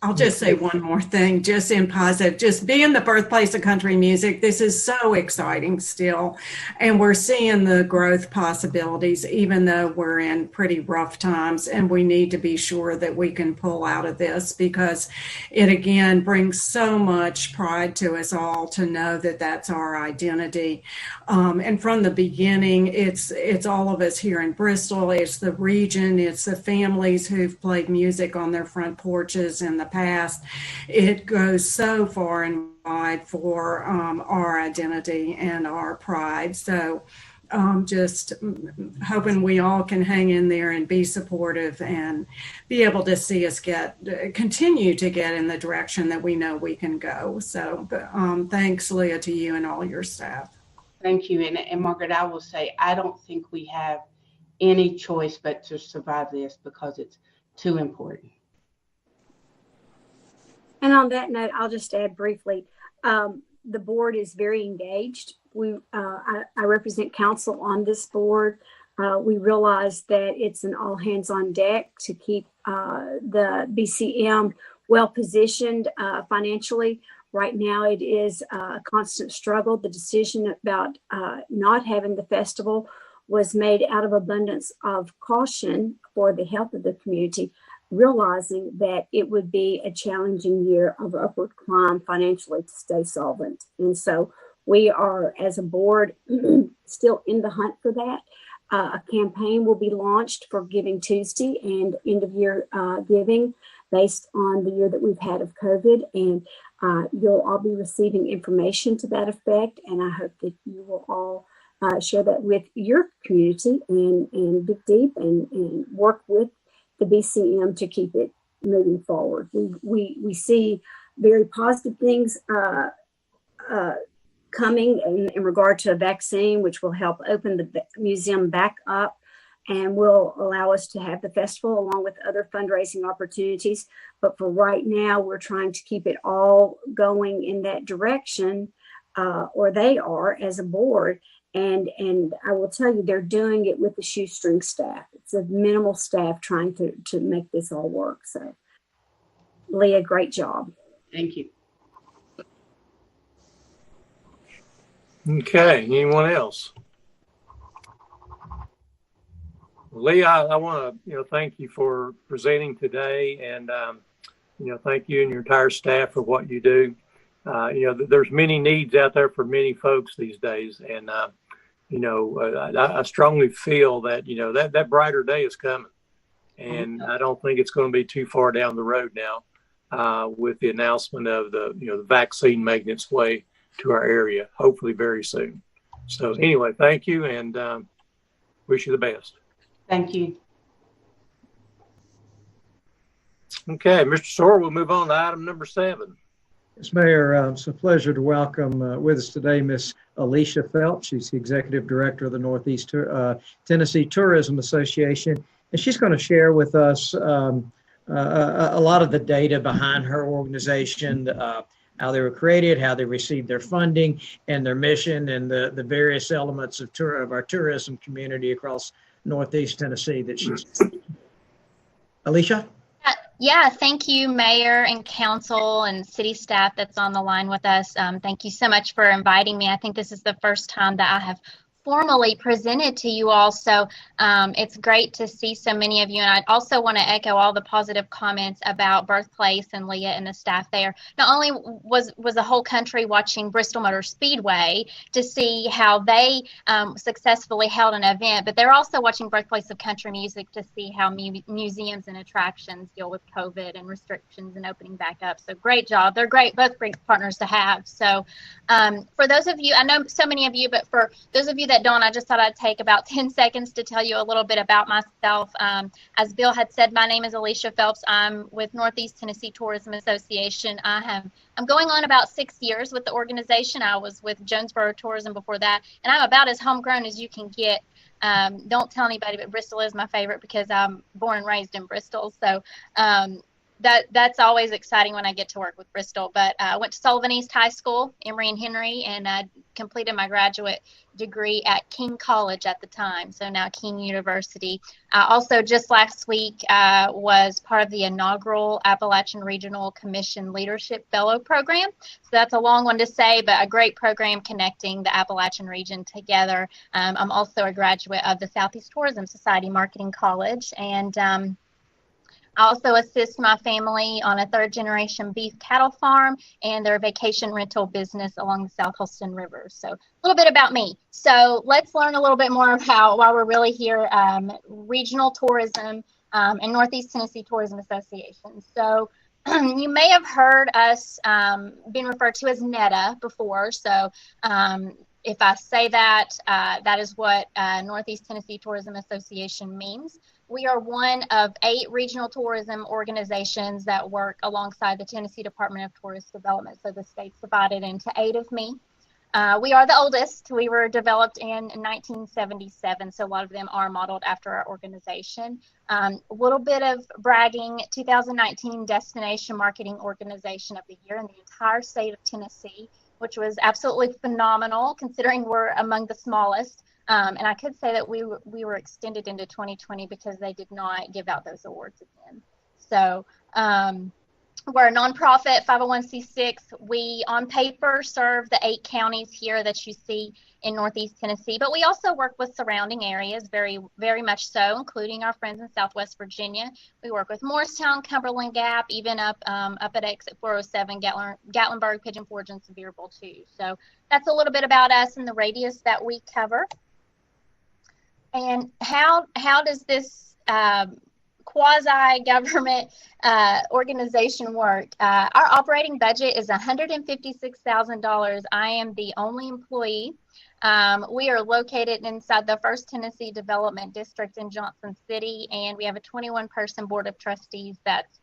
I'll just say one more thing, just in positive, just being the birthplace of country music, this is so exciting still. And we're seeing the growth possibilities, even though we're in pretty rough times, and we need to be sure that we can pull out of this, because it again brings so much pride to us all to know that that's our identity. And from the beginning, it's all of us here in Bristol, it's the region, it's the families who've played music on their front porches in the past. It goes so far and wide for our identity and our pride. So just hoping we all can hang in there and be supportive and be able to see us continue to get in the direction that we know we can go. So thanks, Leah, to you and all your staff. Thank you. And Margaret, I will say, I don't think we have any choice but to survive this because it's too important. And on that note, I'll just add briefly, the board is very engaged. I represent council on this board. We realize that it's an all hands on deck to keep the BCM well positioned financially. Right now, it is a constant struggle. The decision about not having the festival was made out of abundance of caution for the health of the community, realizing that it would be a challenging year of upward climb financially to stay solvent. And so we are, as a board, still in the hunt for that. A campaign will be launched for Giving Tuesday and end of year giving based on the year that we've had of COVID. And you'll all be receiving information to that effect. And I hope that you will all share that with your community and dig deep and work with the BCM to keep it moving forward. We see very positive things coming in regard to a vaccine, which will help open the museum back up and will allow us to have the festival along with other fundraising opportunities. But for right now, we're trying to keep it all going in that direction, or they are as a board. And I will tell you, they're doing it with the shoestring staff. It's a minimal staff trying to make this all work. So, Leah, great job. Thank you. Okay, anyone else? Leah, I want to thank you for presenting today, and thank you and your entire staff for what you do. There's many needs out there for many folks these days, and I strongly feel that that brighter day is coming, and I don't think it's going to be too far down the road now with the announcement of the vaccine making its way to our area, hopefully very soon. So anyway, thank you, and wish you the best. Thank you. Okay, Mr. Soar, we'll move on to item number 7. Yes, Mayor, it's a pleasure to welcome with us today Miss Alicia Phelps. She's the Executive Director of the Northeast Tennessee Tourism Association, and she's going to share with us a lot of the data behind her organization, how they were created, how they received their funding, and their mission, and the various elements of our tourism community across Northeast Tennessee that she's. Alicia? Yeah, thank you, Mayor and Council and City staff that's on the line with us. Thank you so much for inviting me. I think this is the first time that I have formally presented to you all. So it's great to see so many of you. And I also want to echo all the positive comments about Birthplace and Leah and the staff there. Not only was the whole country watching Bristol Motor Speedway to see how they successfully held an event, but they're also watching Birthplace of Country Music to see how museums and attractions deal with COVID and restrictions and opening back up. So great job. They're both great partners to have. So for those of you, I know so many of you, but for those of you that don't, I just thought I'd take about 10 seconds to tell you a little bit about myself. As Bill had said, my name is Alicia Phelps. I'm with Northeast Tennessee Tourism Association. I'm going on about 6 years with the organization. I was with Jonesboro Tourism before that, and I'm about as homegrown as you can get. Don't tell anybody, but Bristol is my favorite because I'm born and raised in Bristol. So that's always exciting when I get to work with Bristol. But I went to Sullivan East High School, Emory and Henry, and I completed my graduate degree at King College at the time, so now King University. Also, just last week, was part of the inaugural Appalachian Regional Commission Leadership Fellow Program. So that's a long one to say, but a great program connecting the Appalachian region together. I'm also a graduate of the Southeast Tourism Society Marketing College, and I also assist my family on a third-generation beef cattle farm and their vacation rental business along the South Holston River. So a little bit about me. So let's learn a little bit more about why we're really here, regional tourism and Northeast Tennessee Tourism Association. So you may have heard us being referred to as NETA before. So if I say that, that is what Northeast Tennessee Tourism Association means. We are one of 8 regional tourism organizations that work alongside the Tennessee Department of Tourist Development. So the state's divided into 8 of me. We are the oldest. We were developed in 1977, so a lot of them are modeled after our organization. A little bit of bragging, 2019 Destination Marketing Organization of the Year in the entire state of Tennessee, which was absolutely phenomenal considering we're among the smallest. And I could say that we were extended into 2020 because they did not give out those awards again. So we're a nonprofit 501c6. We, on paper, serve the 8 counties here that you see in Northeast Tennessee, but we also work with surrounding areas very, very much so, including our friends in Southwest Virginia. We work with Morristown, Cumberland Gap, even up at exit 407, Gatlinburg, Pigeon Forge, and Sevierville too. So that's a little bit about us and the radius that we cover. And how does this quasi-government organization work? Our operating budget is $156,000. I am the only employee. We are located inside the First Tennessee Development District in Johnson City, and we have a 21-person board of trustees that's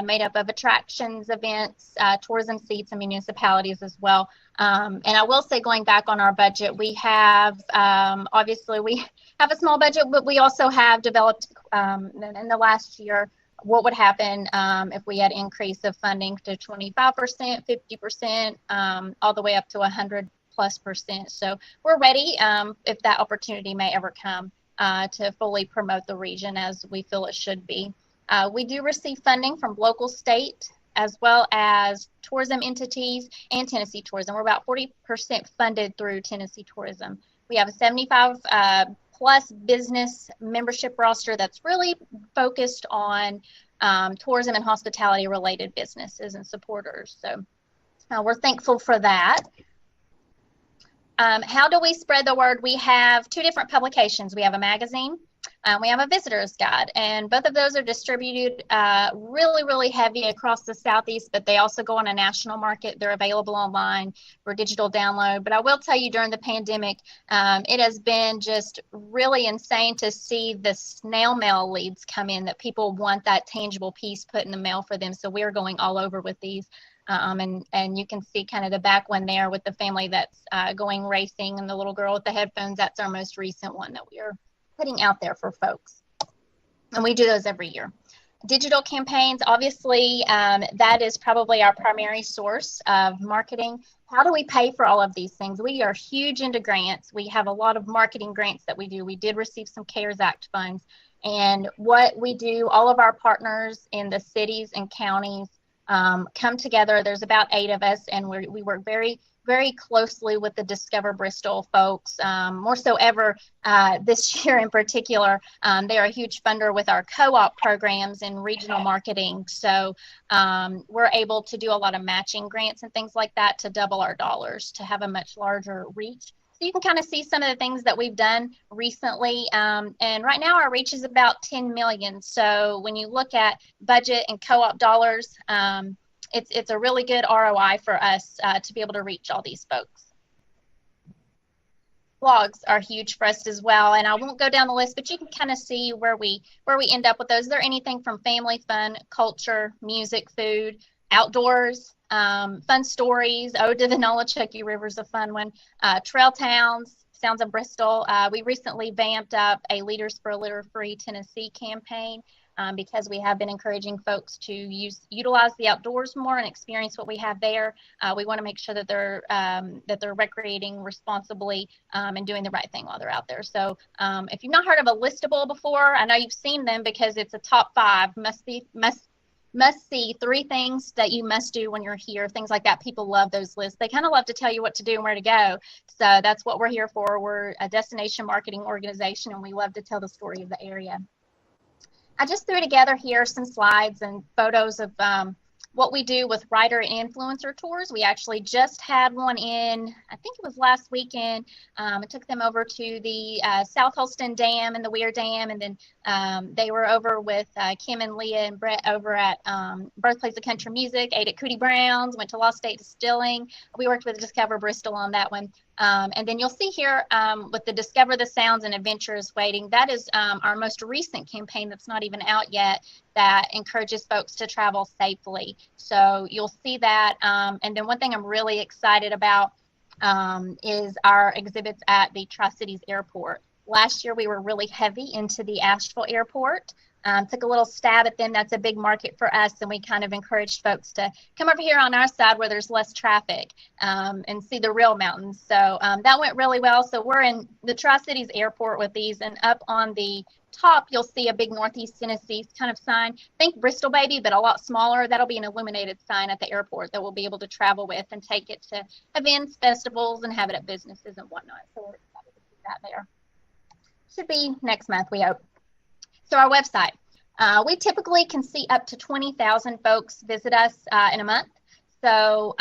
made up of attractions, events, tourism seats, and municipalities as well. And I will say, going back on our budget, we have, obviously, we have a small budget, but we also have developed in the last year what would happen if we had increase of funding to 25%, 50%, all the way up to 100+%. So we're ready if that opportunity may ever come to fully promote the region as we feel it should be. We do receive funding from local, state, as well as tourism entities and Tennessee Tourism. We're about 40% funded through Tennessee Tourism. We have a 75 plus business membership roster that's really focused on tourism and hospitality related businesses and supporters. So we're thankful for that. How do we spread the word? We have 2 different publications. We have a magazine. We have a visitor's guide, and both of those are distributed really, really heavy across the Southeast, but they also go on a national market. They're available online for digital download. But I will tell you, during the pandemic, it has been just really insane to see the snail mail leads come in, that people want that tangible piece put in the mail for them. So we're going all over with these. And you can see kind of the back one there with the family that's going racing and the little girl with the headphones. That's our most recent one that we are putting out there for folks. And we do those every year. Digital campaigns, obviously, that is probably our primary source of marketing. How do we pay for all of these things? We are huge into grants. We have a lot of marketing grants that we do. We did receive some CARES Act funds. And what we do, all of our partners in the cities and counties come together. There's about 8 of us, and we work very very closely with the Discover Bristol folks, more so ever this year in particular. They are a huge funder with our co-op programs and regional marketing. So we're able to do a lot of matching grants and things like that to double our dollars to have a much larger reach. So you can kind of see some of the things that we've done recently. And right now our reach is about 10 million. So when you look at budget and co-op dollars, it's a really good ROI for us to be able to reach all these folks. Blogs are huge for us as well, and I won't go down the list, but you can kind of see where we end up with those. They're anything from family fun, culture, music, food, outdoors, fun stories. Ode to the Nolichucky River is a fun one. Trail towns, Sounds of Bristol. We recently vamped up a Leaders for a Litter-Free Tennessee campaign. Because we have been encouraging folks to utilize the outdoors more and experience what we have there. We want to make sure that they're recreating responsibly and doing the right thing while they're out there. So if you've not heard of a listable before, I know you've seen them because it's a top 5 must see 3 things that you must do when you're here. Things like that. People love those lists. They kind of love to tell you what to do and where to go. So that's what we're here for. We're a destination marketing organization, and we love to tell the story of the area. I just threw together here some slides and photos of what we do with writer and influencer tours. We actually just had one in, I think it was last weekend. I took them over to the South Holston Dam and the Weir Dam, and then they were over with Kim and Leah and Brett over at Birthplace of Country Music, ate at Cootie Brown's, went to Lost State Distilling. We worked with Discover Bristol on that one. And then you'll see here with the Discover the Sounds and Adventures Waiting, that is our most recent campaign that's not even out yet that encourages folks to travel safely. So you'll see that. And then one thing I'm really excited about is our exhibits at the Tri-Cities Airport. Last year we were really heavy into the Asheville Airport. Took a little stab at them. That's a big market for us, and we kind of encouraged folks to come over here on our side where there's less traffic and see the real mountains. So that went really well. So we're in the Tri-Cities Airport with these, and up on the top you'll see a big Northeast Tennessee kind of sign. Think Bristol Baby, but a lot smaller. That'll be an illuminated sign at the airport that we'll be able to travel with and take it to events, festivals, and have it at businesses and whatnot. So we're excited to see that there. Should be next month, we hope. So our website, we typically can see up to 20,000 folks visit us in a month. So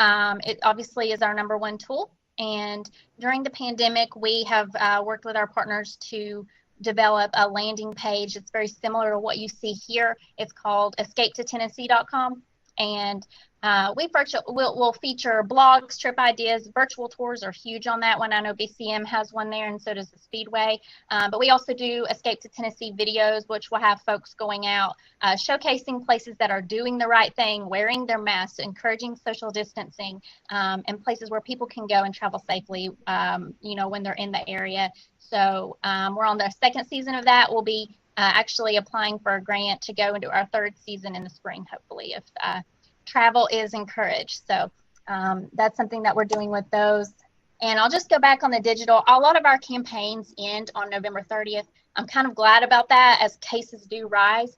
it obviously is our #1 tool. And during the pandemic, we have worked with our partners to develop a landing page. It's very similar to what you see here. It's called escape-to-tennessee.com. And we'll feature blogs, trip ideas. Virtual tours are huge on that one. I know BCM has one there, and so does the Speedway. But we also do Escape to Tennessee videos, which will have folks going out, showcasing places that are doing the right thing, wearing their masks, encouraging social distancing, and places where people can go and travel safely, when they're in the area. So we're on the 2nd season of that. We'll be actually applying for a grant to go into our 3rd season in the spring, hopefully, if travel is encouraged. So that's something that we're doing with those. And I'll just go back on the digital. A lot of our campaigns end on November 30th. I'm kind of glad about that as cases do rise.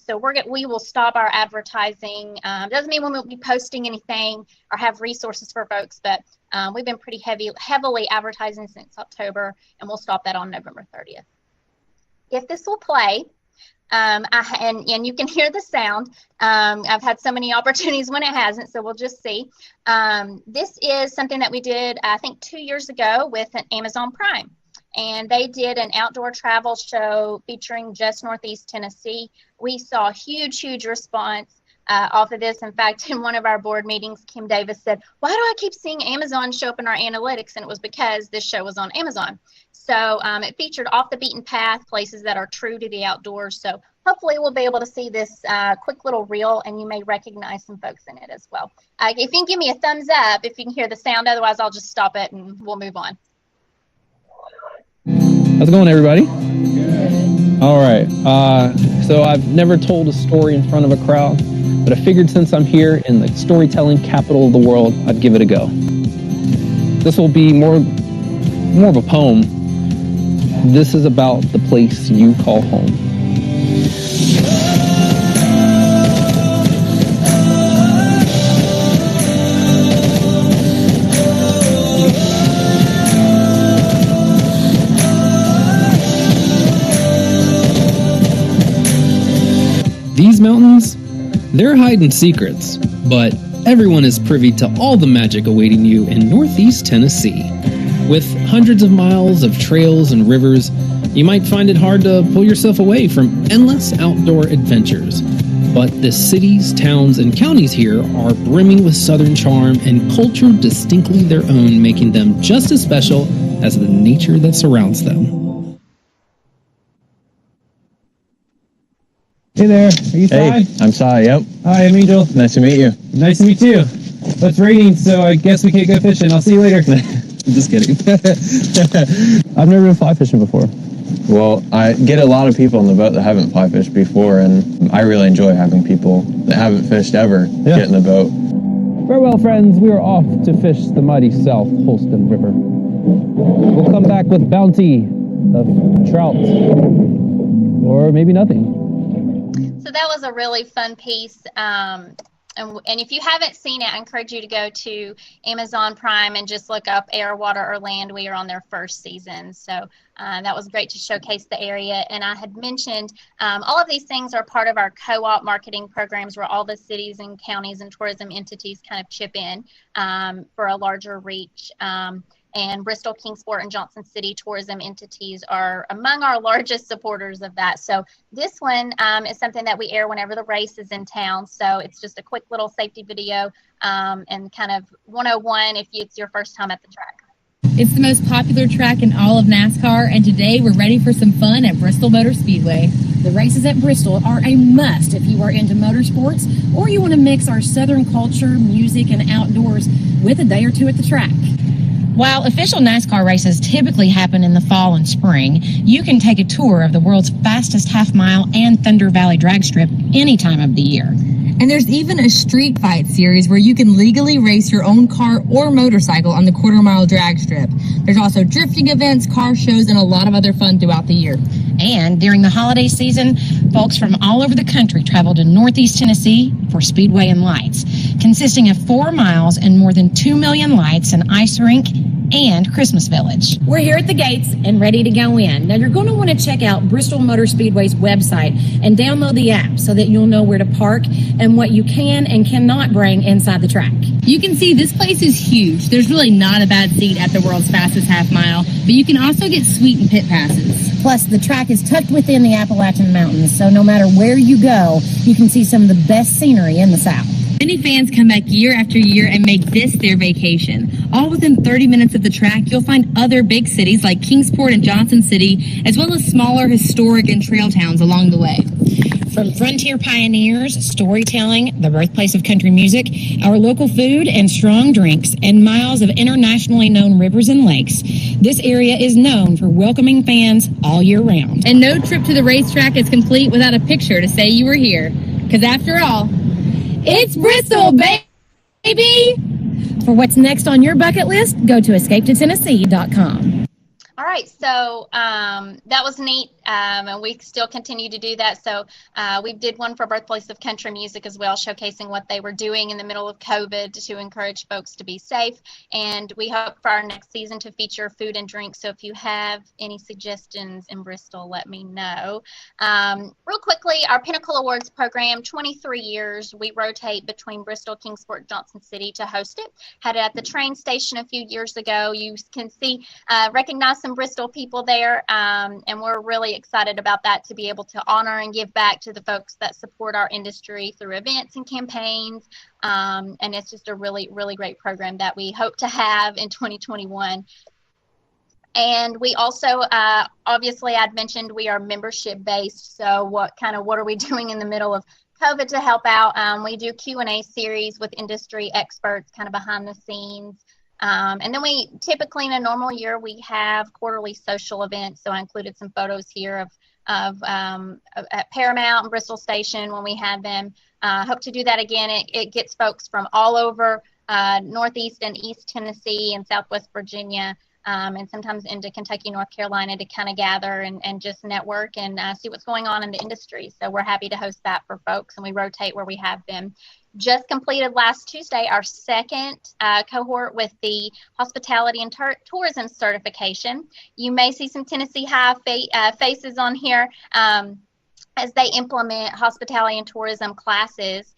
So we will stop our advertising. Doesn't mean we won't be posting anything or have resources for folks, but we've been pretty heavily advertising since October, and we'll stop that on November 30th. If this will play, and you can hear the sound. I've had so many opportunities when it hasn't, so we'll just see. This is something that we did, I think, 2 years ago with an Amazon Prime. And they did an outdoor travel show featuring just Northeast Tennessee. We saw huge response off of this. In fact, in one of our board meetings, Kim Davis said, "Why do I keep seeing Amazon show up in our analytics?" And it was because this show was on Amazon. So it featured off the beaten path, places that are true to the outdoors. So hopefully we'll be able to see this quick little reel, and you may recognize some folks in it as well. If you can give me a thumbs up, if you can hear the sound, otherwise I'll just stop it and we'll move on. How's it going, everybody? All right. So I've never told a story in front of a crowd, but I figured since I'm here in the storytelling capital of the world, I'd give it a go. This will be more of a poem. This is about the place you call home. These mountains, they're hiding secrets, but everyone is privy to all the magic awaiting you in Northeast Tennessee. With hundreds of miles of trails and rivers, you might find it hard to pull yourself away from endless outdoor adventures. But the cities, towns, and counties here are brimming with Southern charm and culture distinctly their own, making them just as special as the nature that surrounds them. Hey there, are you Sai? Hey, I'm Sai, yep. Hi, I'm Angel. Nice to meet you. Nice to meet you. It's raining, so I guess we can't go fishing. I'll see you later. Just kidding. I've never been fly fishing before. Well, I get a lot of people on the boat that haven't fly fished before, and I really enjoy having people that haven't fished ever get in the boat. Farewell, friends. We are off to fish the mighty South Holston River. We'll come back with bounty of trout, or maybe nothing. So that was a really fun piece. And if you haven't seen it, I encourage you to go to Amazon Prime and just look up Air, Water, or Land. We are on their first season. So that was great to showcase the area. And I had mentioned all of these things are part of our co-op marketing programs where all the cities and counties and tourism entities kind of chip in for a larger reach. And Bristol, Kingsport, and Johnson City tourism entities are among our largest supporters of that. So this one is something that we air whenever the race is in town. So it's just a quick little safety video and kind of 101 if it's your first time at the track. It's the most popular track in all of NASCAR, and today we're ready for some fun at Bristol Motor Speedway. The races at Bristol are a must if you are into motorsports or you want to mix our Southern culture, music, and outdoors with a day or two at the track. While official NASCAR races typically happen in the fall and spring, you can take a tour of the world's fastest half mile and Thunder Valley drag strip any time of the year. And there's even a street fight series where you can legally race your own car or motorcycle on the quarter-mile drag strip. There's also drifting events, car shows, and a lot of other fun throughout the year. And during the holiday season, folks from all over the country travel to Northeast Tennessee for Speedway and Lights, consisting of 4 miles and more than 2 million lights, an ice rink, and Christmas Village. We're here at the gates and ready to go in. Now, you're going to want to check out Bristol Motor Speedway's website and download the app so that you'll know where to park and what you can and cannot bring inside the track. You can see this place is huge. There's really not a bad seat at the world's fastest half mile, but you can also get suite and pit passes. Plus, the track is tucked within the Appalachian Mountains, so no matter where you go, you can see some of the best scenery in the South. Many fans come back year after year and make this their vacation. All within 30 minutes of the track, you'll find other big cities like Kingsport and Johnson City, as well as smaller historic and trail towns along the way. From frontier pioneers, storytelling, the birthplace of country music, our local food and strong drinks, and miles of internationally known rivers and lakes, this area is known for welcoming fans all year round. And no trip to the racetrack is complete without a picture to say you were here. Because after all, it's Bristol, baby! For what's next on your bucket list, go to escape-to-tennessee.com. All right, so that was neat, and we still continue to do that. So we did one for Birthplace of Country Music as well, showcasing what they were doing in the middle of COVID to encourage folks to be safe. And we hope for our next season to feature food and drink. So if you have any suggestions in Bristol, let me know. Real quickly, our Pinnacle Awards program, 23 years. We rotate between Bristol, Kingsport, Johnson City to host it. Had it at the train station a few years ago. You can see, recognize some Bristol people there, and we're really excited about that, to be able to honor and give back to the folks that support our industry through events and campaigns, and it's just a really, really great program that we hope to have in 2021. And we also, obviously, I'd mentioned we are membership based, so what are we doing in the middle of COVID to help out? We do Q&A series with industry experts kind of behind the scenes. And then we typically, in a normal year, we have quarterly social events. So I included some photos here of at Paramount and Bristol Station when we had them. Hope to do that again. It gets folks from all over Northeast and East Tennessee and Southwest Virginia, and sometimes into Kentucky, North Carolina, to kind of gather and just network and see what's going on in the industry. So we're happy to host that for folks, and we rotate where we have them. Just completed last Tuesday our second cohort with the Hospitality and Tourism certification. You may see some Tennessee High faces on here. as they implement hospitality and tourism classes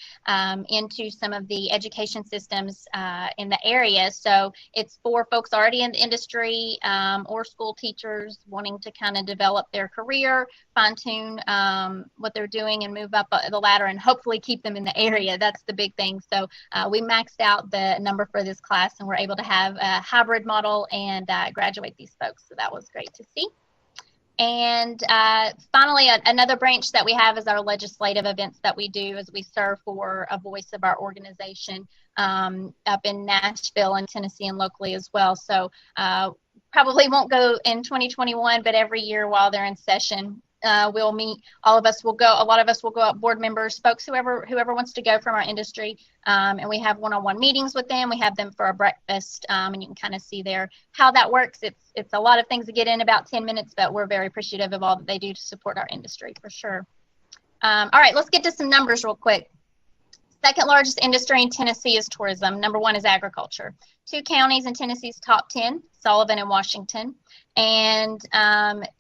into some of the education systems in the area. So it's for folks already in the industry or school teachers wanting to kind of develop their career, fine-tune what they're doing and move up the ladder and hopefully keep them in the area. That's the big thing. So we maxed out the number for this class and we're able to have a hybrid model and graduate these folks. So that was great to see. And finally, another branch that we have is our legislative events that we do as we serve for a voice of our organization up in Nashville and Tennessee and locally as well. So probably won't go in 2021, but every year while they're in session, we'll meet. A lot of us will go up, board members, folks, whoever wants to go from our industry, and we have one-on-one meetings with them. We have them for a breakfast, and you can kind of see there how that works. It's a lot of things to get in about 10 minutes, but we're very appreciative of all that they do to support our industry for sure. All right, let's get to some numbers real quick. Second largest industry in Tennessee is tourism. Number one is agriculture. 2 counties in Tennessee's top 10, Sullivan and Washington. And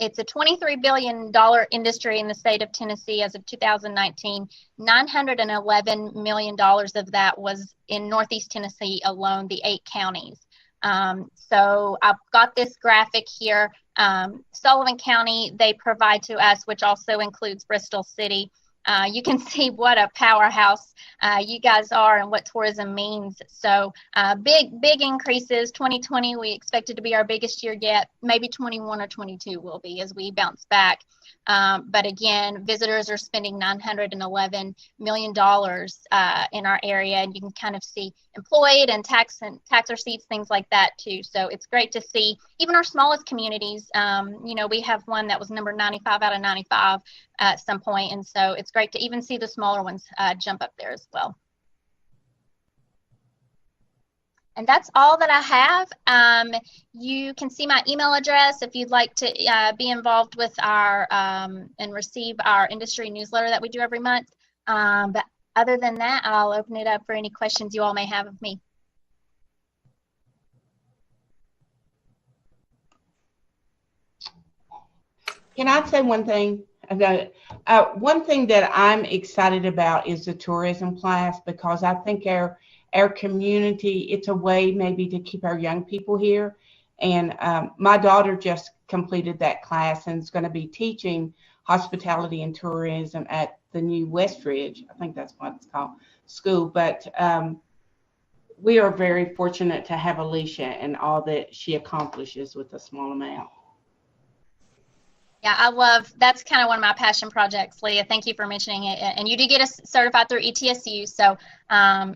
it's a $23 billion industry in the state of Tennessee as of 2019. $911 million of that was in Northeast Tennessee alone, the 8 counties. So I've got this graphic here. Sullivan County, they provide to us, which also includes Bristol City. You can see what a powerhouse you guys are and what tourism means. So big increases. 2020, we expect it to be our biggest year yet. Maybe 21 or 22 will be as we bounce back. But again, visitors are spending $911 million in our area, and you can kind of see employed and tax receipts, things like that too. So it's great to see even our smallest communities. We have one that was number 95 out of 95 at some point, and so it's great to even see the smaller ones jump up there as well. And that's all that I have. You can see my email address if you'd like to be involved with our and receive our industry newsletter that we do every month. But other than that, I'll open it up for any questions you all may have of me. Can I say one thing? One thing that I'm excited about is the tourism class, because I think our community, it's a way maybe to keep our young people here. And my daughter just completed that class and is going to be teaching hospitality and tourism at the new Westridge, I think that's what it's called, school. But we are very fortunate to have Alicia and all that she accomplishes with a small amount. Yeah, that's kind of one of my passion projects, Leah. Thank you for mentioning it. And you do get us certified through ETSU, so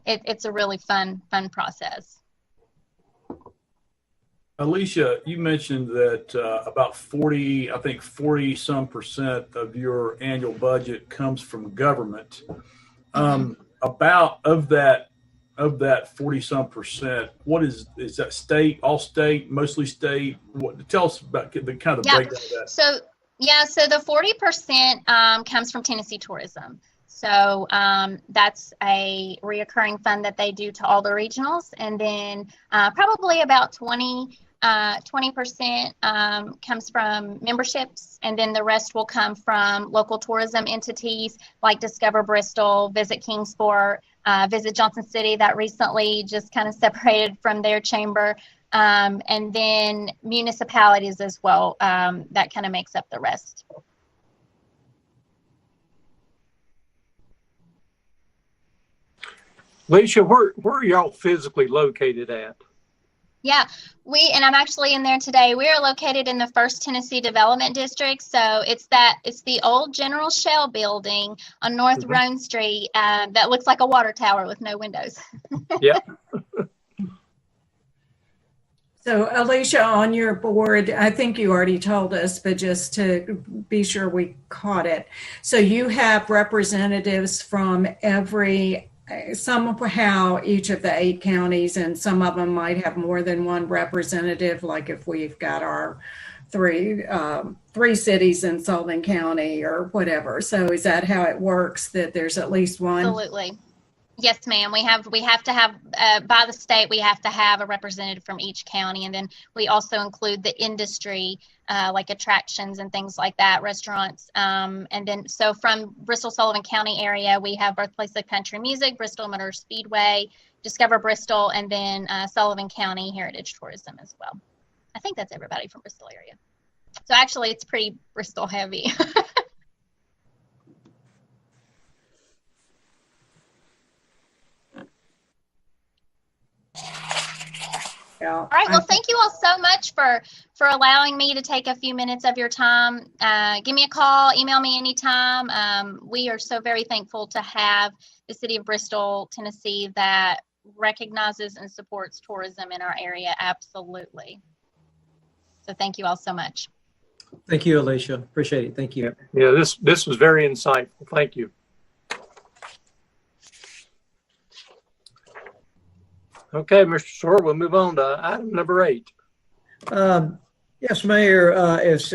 it's a really fun process. Alicia, you mentioned that about 40% of your annual budget comes from government. About of that 40-some%, what is that state, all state, mostly state? Tell us about the kind of breakdown of that. So the 40% comes from Tennessee tourism. So that's a reoccurring fund that they do to all the regionals. And then probably about 20% comes from memberships. And then the rest will come from local tourism entities like Discover Bristol, Visit Kingsport, Visit Johnson City that recently just kind of separated from their chamber. And then municipalities as well, that kind of makes up the rest. Alicia, where are y'all physically located at? Yeah, and I'm actually in there today. We are located in the 1st Tennessee Development District. So it's the old General Shell building on North Roan Street that looks like a water tower with no windows. Yeah. So Alicia, on your board, I think you already told us, but just to be sure we caught it. So you have representatives from somehow each of the 8 counties, and some of them might have more than one representative, like if we've got our three cities in Sullivan County or whatever. So is that how it works, that there's at least one? Absolutely. Yes, ma'am. We have to have by the state, we have to have a representative from each county, and then we also include the industry like attractions and things like that, restaurants. And then, so from Bristol Sullivan County area, we have Birthplace of Country Music, Bristol Motor Speedway, Discover Bristol, and then Sullivan County Heritage Tourism as well. I think that's everybody from Bristol area. So actually, it's pretty Bristol heavy. All right. Well, thank you all so much for allowing me to take a few minutes of your time. Give me a call, email me anytime. We are so very thankful to have the city of Bristol, Tennessee, that recognizes and supports tourism in our area. Absolutely. So thank you all so much. Thank you, Alicia. Appreciate it. Thank you. Yeah, this was very insightful. Thank you. Okay, Mr. Shore, we'll move on to item number 8. Yes, Mayor, as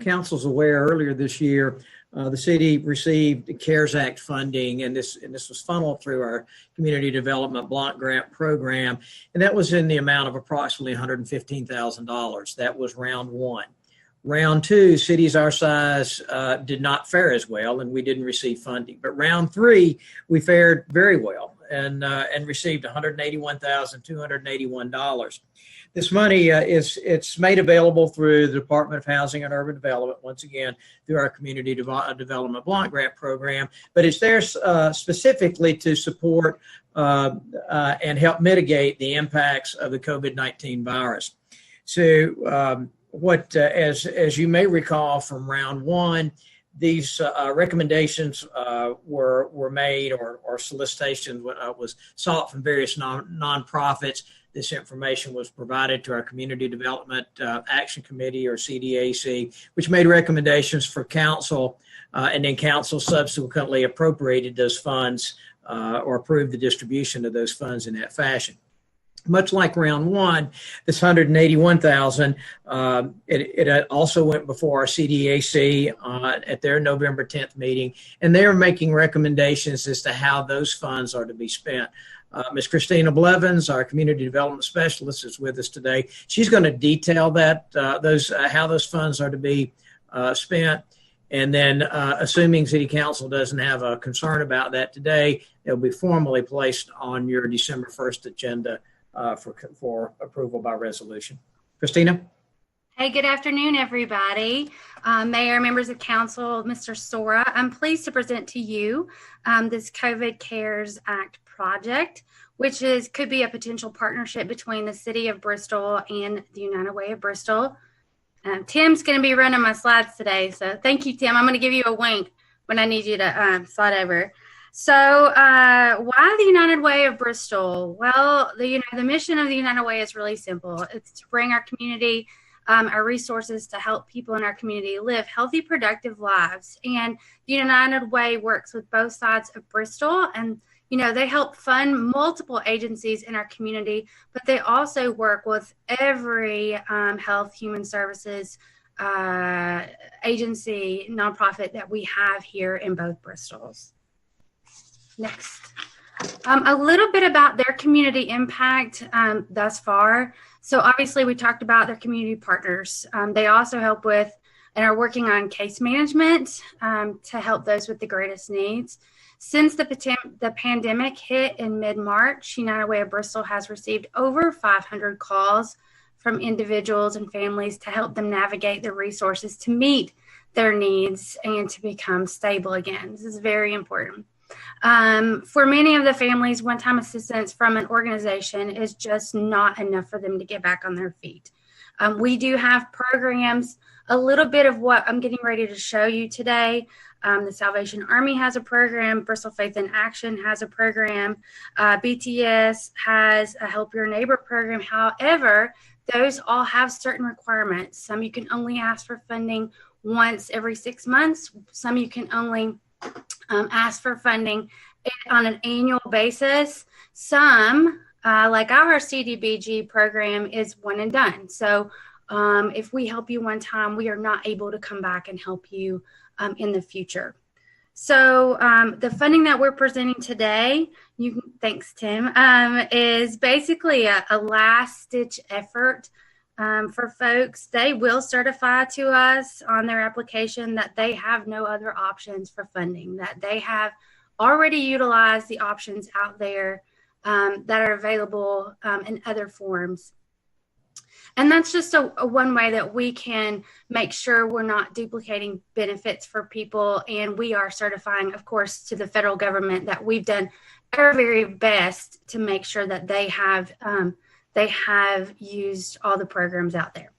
council's aware, earlier this year, the city received the CARES Act funding, and this was funneled through our Community Development Block Grant Program, and that was in the amount of approximately $115,000. That was round 1. Round 2, cities our size did not fare as well, and we didn't receive funding. But round 3, we fared very well and received $181,281. This money it's made available through the Department of Housing and Urban Development, once again, through our Community Development Block Grant Program, but it's there specifically to support and help mitigate the impacts of the COVID-19 virus. So as you may recall from round 1, these recommendations were made, or solicitation was sought from various nonprofits. This information was provided to our Community Development Action Committee, or CDAC, which made recommendations for council, and then council subsequently appropriated those funds or approved the distribution of those funds in that fashion. Much like round 1, this $181,000, it also went before our CDAC at their November 10th meeting, and they're making recommendations as to how those funds are to be spent. Ms. Christina Blevins, our Community Development Specialist, is with us today. She's going to detail that how those funds are to be spent. And then, assuming City Council doesn't have a concern about that today, they'll be formally placed on your December 1st agenda for approval by resolution. Christina? Hey, good afternoon, everybody. Mayor, members of council, Mr. Sora, I'm pleased to present to you this COVID CARES Act project, which could be a potential partnership between the city of Bristol and the United Way of Bristol. Tim's going to be running my slides today, so thank you, Tim. I'm going to give you a wink when I need you to slide over. So why the United Way of Bristol? Well, the mission of the United Way is really simple. It's to bring our community our resources to help people in our community live healthy, productive lives. And the United Way works with both sides of Bristol, and they help fund multiple agencies in our community, but they also work with every health, human services agency, nonprofit that we have here in both Bristols. Next. A little bit about their community impact thus far. So obviously we talked about their community partners. They also help with and are working on case management to help those with the greatest needs. Since the pandemic hit in mid-March, United Way of Bristol has received over 500 calls from individuals and families to help them navigate the resources to meet their needs and to become stable again. This is very important. For many of the families, one-time assistance from an organization is just not enough for them to get back on their feet. We do have programs, a little bit of what I'm getting ready to show you today. The Salvation Army has a program. Bristol Faith in Action has a program. BTS has a Help Your Neighbor program. However, those all have certain requirements. Some you can only ask for funding once every 6 months. Some you can only ask for funding on an annual basis. Some, like our CDBG program, is one and done. So if we help you one time, we are not able to come back and help you in the future. So the funding that we're presenting today, thanks, Tim, is basically a last-ditch effort for folks. They will certify to us on their application that they have no other options for funding, that they have already utilized the options out there that are available in other forms. And that's just a one way that we can make sure we're not duplicating benefits for people. And we are certifying, of course, to the federal government that we've done our very best to make sure that they have used all the programs out there.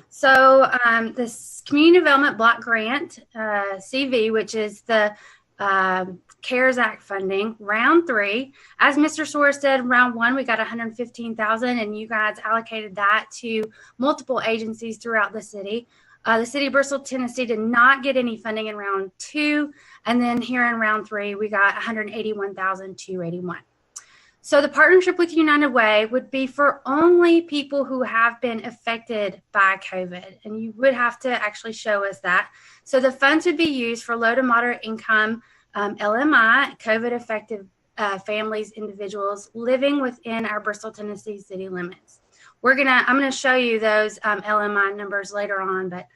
So this Community Development Block Grant, CV, which is the CARES Act funding, round 3. As Mr. Soares said, round 1, we got $115,000, and you guys allocated that to multiple agencies throughout the city. The city of Bristol, Tennessee did not get any funding in round 2. And then here in round 3, we got $181,281. So the partnership with United Way would be for only people who have been affected by COVID. And you would have to actually show us that. So the funds would be used for low to moderate income LMI, COVID affected families, individuals living within our Bristol, Tennessee city limits. I'm gonna show you those LMI numbers later on, but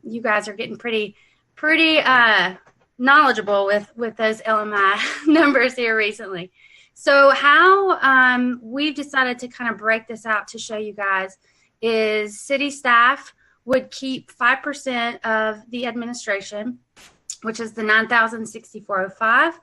you guys are getting pretty knowledgeable with those LMI numbers here recently. So how we've decided to kind of break this out to show you guys is city staff would keep 5% of the administration, which is the $9,064.05.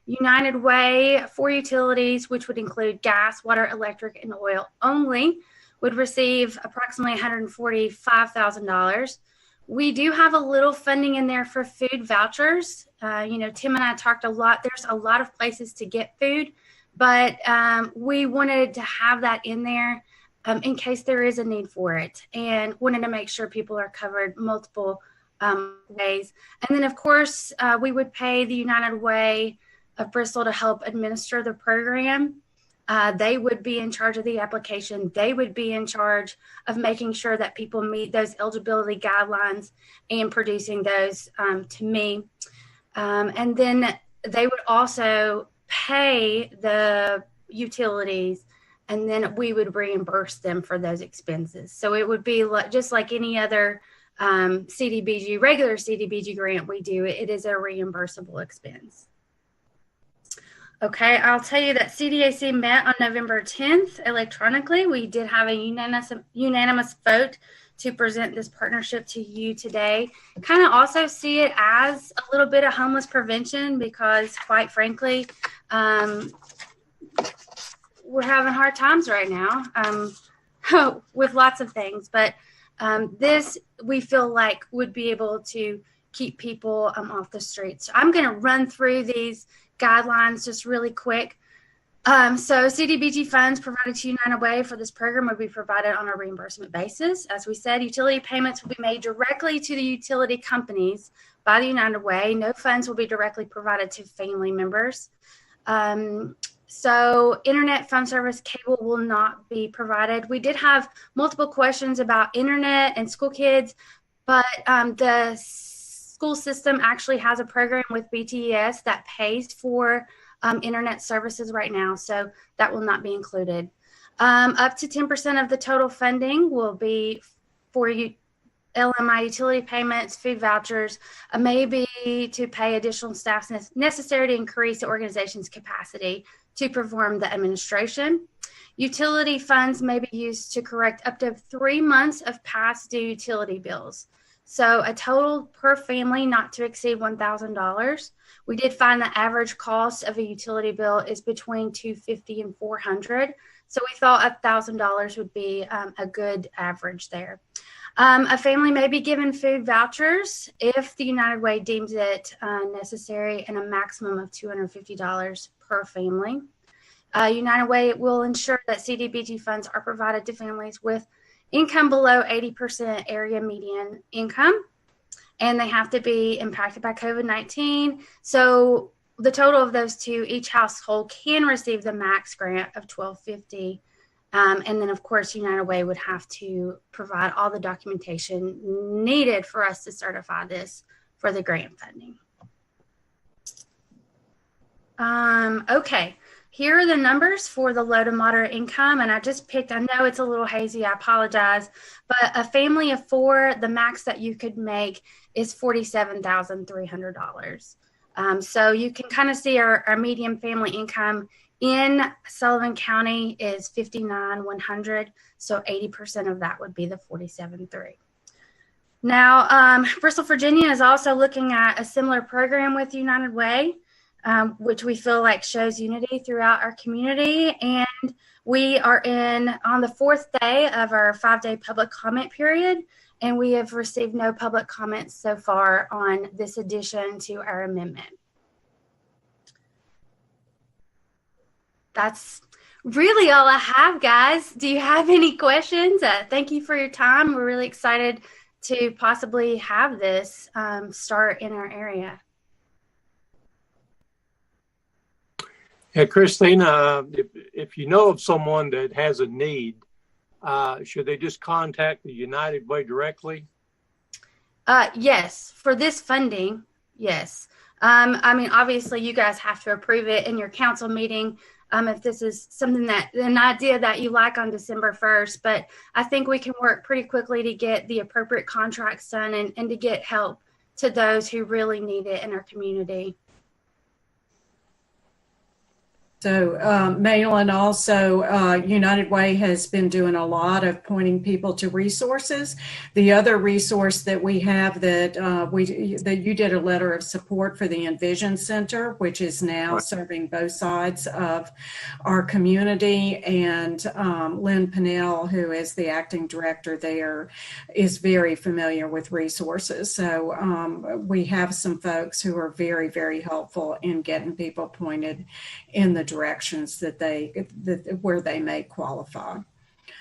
United Way for utilities, which would include gas, water, electric, and oil only, would receive approximately $145,000. We do have a little funding in there for food vouchers. Tim and I talked a lot. There's a lot of places to get food, but we wanted to have that in there in case there is a need for it, and wanted to make sure people are covered multiple ways. And then, of course, we would pay the United Way of Bristol to help administer the program. They would be in charge of the application. They would be in charge of making sure that people meet those eligibility guidelines and producing those to me. And then they would also pay the utilities, and then we would reimburse them for those expenses. So it would be just like any other CDBG, regular CDBG grant we do. It is a reimbursable expense. Okay, I'll tell you that CDAC met on November 10th electronically. We did have a unanimous vote to present this partnership to you today. Kind of also see it as a little bit of homeless prevention because, quite frankly, we're having hard times right now with lots of things. But this, we feel like, would be able to keep people off the streets. So I'm going to run through these guidelines just really quick. So CDBG funds provided to United Way for this program will be provided on a reimbursement basis. As we said, utility payments will be made directly to the utility companies by the United Way. No funds will be directly provided to family members. So internet, phone service, cable will not be provided. We did have multiple questions about internet and school kids, but the school system actually has a program with BTES that pays for internet services right now, so that will not be included. Up to 10% of the total funding will be for LMI utility payments, food vouchers, maybe to pay additional staff necessary to increase the organization's capacity to perform the administration. Utility funds may be used to correct up to 3 months of past due utility bills. So a total per family not to exceed $1,000. We did find the average cost of a utility bill is between $250 and $400. So we thought $1,000 would be a good average there. A family may be given food vouchers if the United Way deems it necessary, and a maximum of $250 per family. United Way will ensure that CDBG funds are provided to families with income below 80% area median income, and they have to be impacted by COVID-19. So the total of those two, each household can receive the max grant of $1,250. And then, of course, United Way would have to provide all the documentation needed for us to certify this for the grant funding. Okay, here are the numbers for the low to moderate income, and I just picked, I know it's a little hazy, I apologize, but a family of 4, the max that you could make is $47,300. So you can kind of see our median family income in Sullivan County is $59,100. So 80% of that would be the $47,300. Now, Bristol, Virginia is also looking at a similar program with United Way, which we feel like shows unity throughout our community. And we are on the 4th day of our 5-day public comment period, and we have received no public comments so far on this addition to our amendment. That's really all I have, guys. Do you have any questions? Thank you for your time. We're really excited to possibly have this start in our area. Yeah, Christina, if you know of someone that has a need, should they just contact the United Way directly? Yes, for this funding, yes. I mean, obviously, you guys have to approve it in your council meeting if this is something an idea that you like on December 1st. But I think we can work pretty quickly to get the appropriate contracts done and to get help to those who really need it in our community. So, Malin, also, United Way has been doing a lot of pointing people to resources. The other resource that we have that you did a letter of support for the Envision Center, which is now serving both sides of our community. And Lynn Pennell, who is the acting director there, is very familiar with resources. So we have some folks who are very, very helpful in getting people pointed in the directions where they may qualify.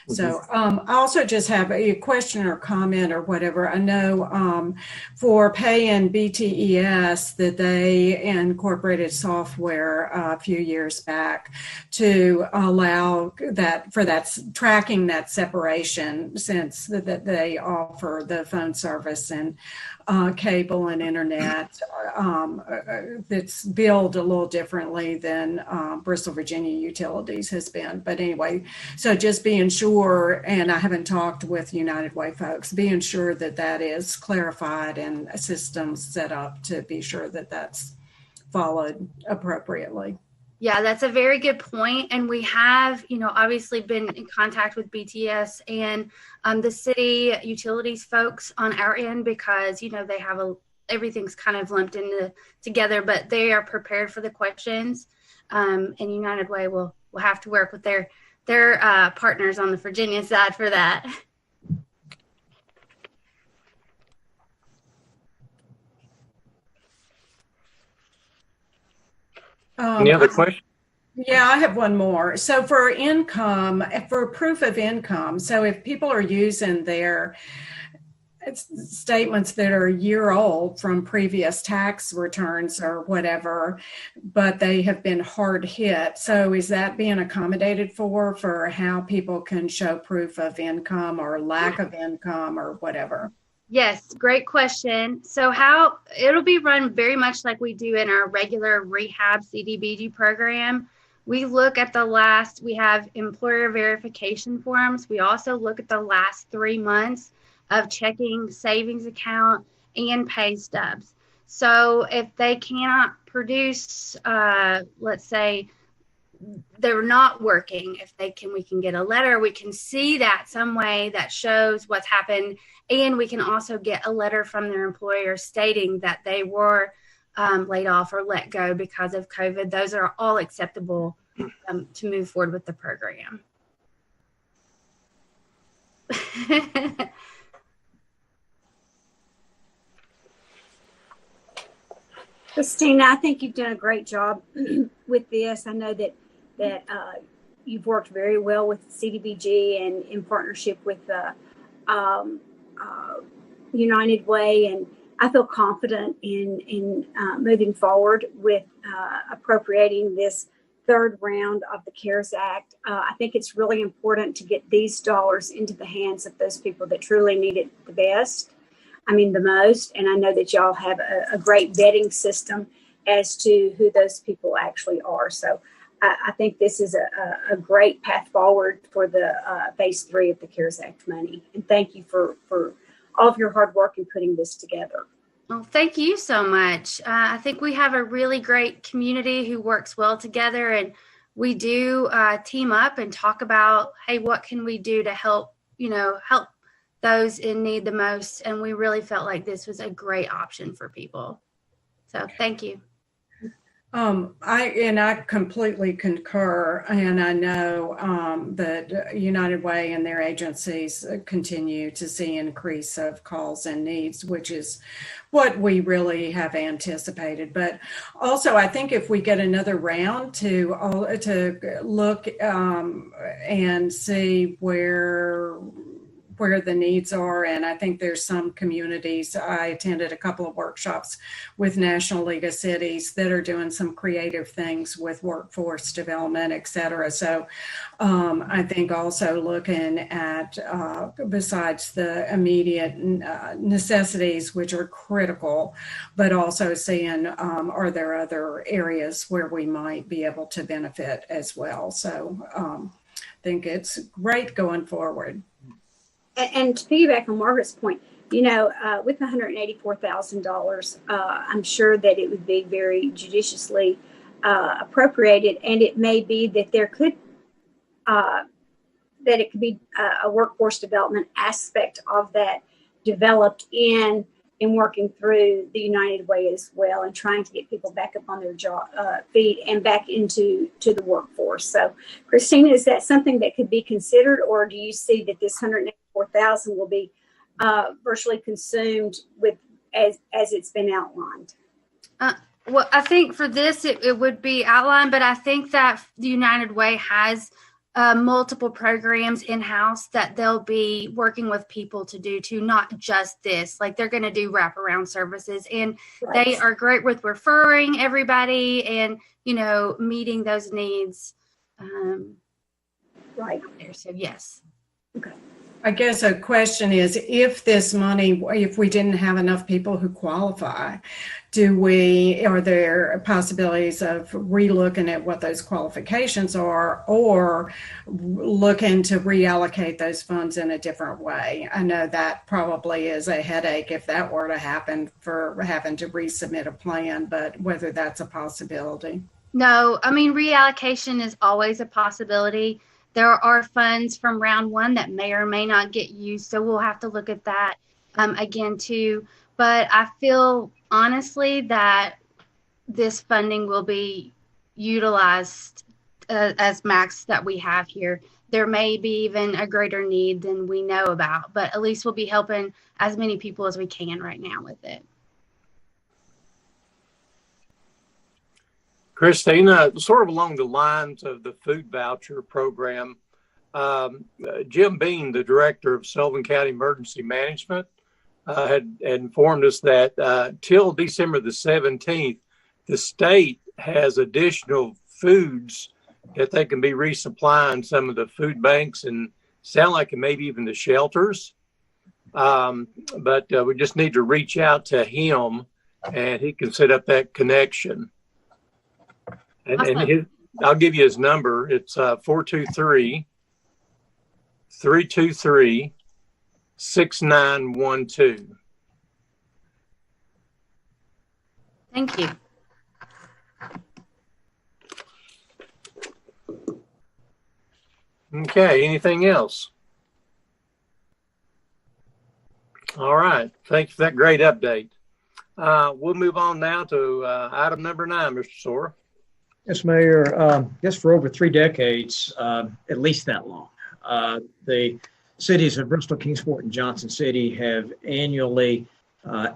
So I also just have a question or comment or whatever. I know for paying BTES that they incorporated software a few years back to allow that for tracking that separation, since that they offer the phone service and cable and internet that's billed a little differently than Bristol, Virginia Utilities has been. But anyway, so just being sure, and I haven't talked with United Way folks, being sure that that is clarified and systems set up to be sure that that's followed appropriately. Yeah, that's a very good point. And we have, obviously been in contact with BTS and the city utilities folks on our end because, they have everything's kind of lumped together, but they are prepared for the questions. And United Way will have to work with their partners on the Virginia side for that. Any other questions? Yeah, I have one more. So for income, for proof of income, so if people are using their statements that are a year old from previous tax returns or whatever, but they have been hard hit. So is that being accommodated for how people can show proof of income or lack of income or whatever? Yes, great question. So it'll be run very much like we do in our regular rehab CDBG program. We look at we have employer verification forms. We also look at the last 3 months of checking savings account and pay stubs. So if they cannot produce, let's say they're not working, we can get a letter, we can see that some way that shows what's happened. And we can also get a letter from their employer stating that they were laid off or let go because of COVID. Those are all acceptable to move forward with the program. Christina, I think you've done a great job with this. I know that you've worked very well with CDBG and in partnership with the United Way, and I feel confident in moving forward with appropriating this third round of the CARES Act. I think it's really important to get these dollars into the hands of those people that truly need it the most. And I know that y'all have a great vetting system as to who those people actually are. So I think this is a great path forward for the phase 3 of the CARES Act money. And thank you for all of your hard work in putting this together. Well, thank you so much. I think we have a really great community who works well together, and we do team up and talk about, hey, what can we do to help those in need the most? And we really felt like this was a great option for people. So thank you. I completely concur, and I know that United Way and their agencies continue to see increase of calls and needs, which is what we really have anticipated. But also, I think if we get another round to look and see where the needs are. And I think there's some communities. I attended a couple of workshops with National League of Cities that are doing some creative things with workforce development, et cetera. So I think also looking at, besides the immediate necessities, which are critical, but also seeing, are there other areas where we might be able to benefit as well? So I think it's great going forward. And to piggyback on Margaret's point, with $184,000, I'm sure that it would be very judiciously appropriated, and it may be that there could be a workforce development aspect of that developed in working through the United Way as well, and trying to get people back up on their feet and back into the workforce. So, Christina, is that something that could be considered, or do you see that this $184,000 will be virtually consumed as it's been outlined? Well, I think for this it would be outlined, but I think that the United Way has multiple programs in-house that they'll be working with people to do too, not just this. Like, they're going to do wraparound services, and Right. They are great with referring everybody and, meeting those needs. Right. So yes. Okay. I guess a question is, if we didn't have enough people who qualify, are there possibilities of relooking at what those qualifications are, or looking to reallocate those funds in a different way? I know that probably is a headache if that were to happen, for having to resubmit a plan, but whether that's a possibility. No, I mean, reallocation is always a possibility. There are funds from round one that may or may not get used, so we'll have to look at that again too. But I feel honestly that this funding will be utilized as max that we have here. There may be even a greater need than we know about, but at least we'll be helping as many people as we can right now with it. Christina, sort of along the lines of the food voucher program, Jim Bean, the director of Sullivan County Emergency Management, had informed us that till December the 17th, the state has additional foods that they can be resupplying some of the food banks and sound like maybe even the shelters. But we just need to reach out to him, and he can set up that connection. And I'll give you his number. It's 423-323-6912. Thank you. Okay, anything else? All right, thanks for that great update. We'll move on now to item number 9, Mr. Sora. Yes, Mayor. I guess for over 3 decades, at least that long, the cities of Bristol, Kingsport, and Johnson City have annually,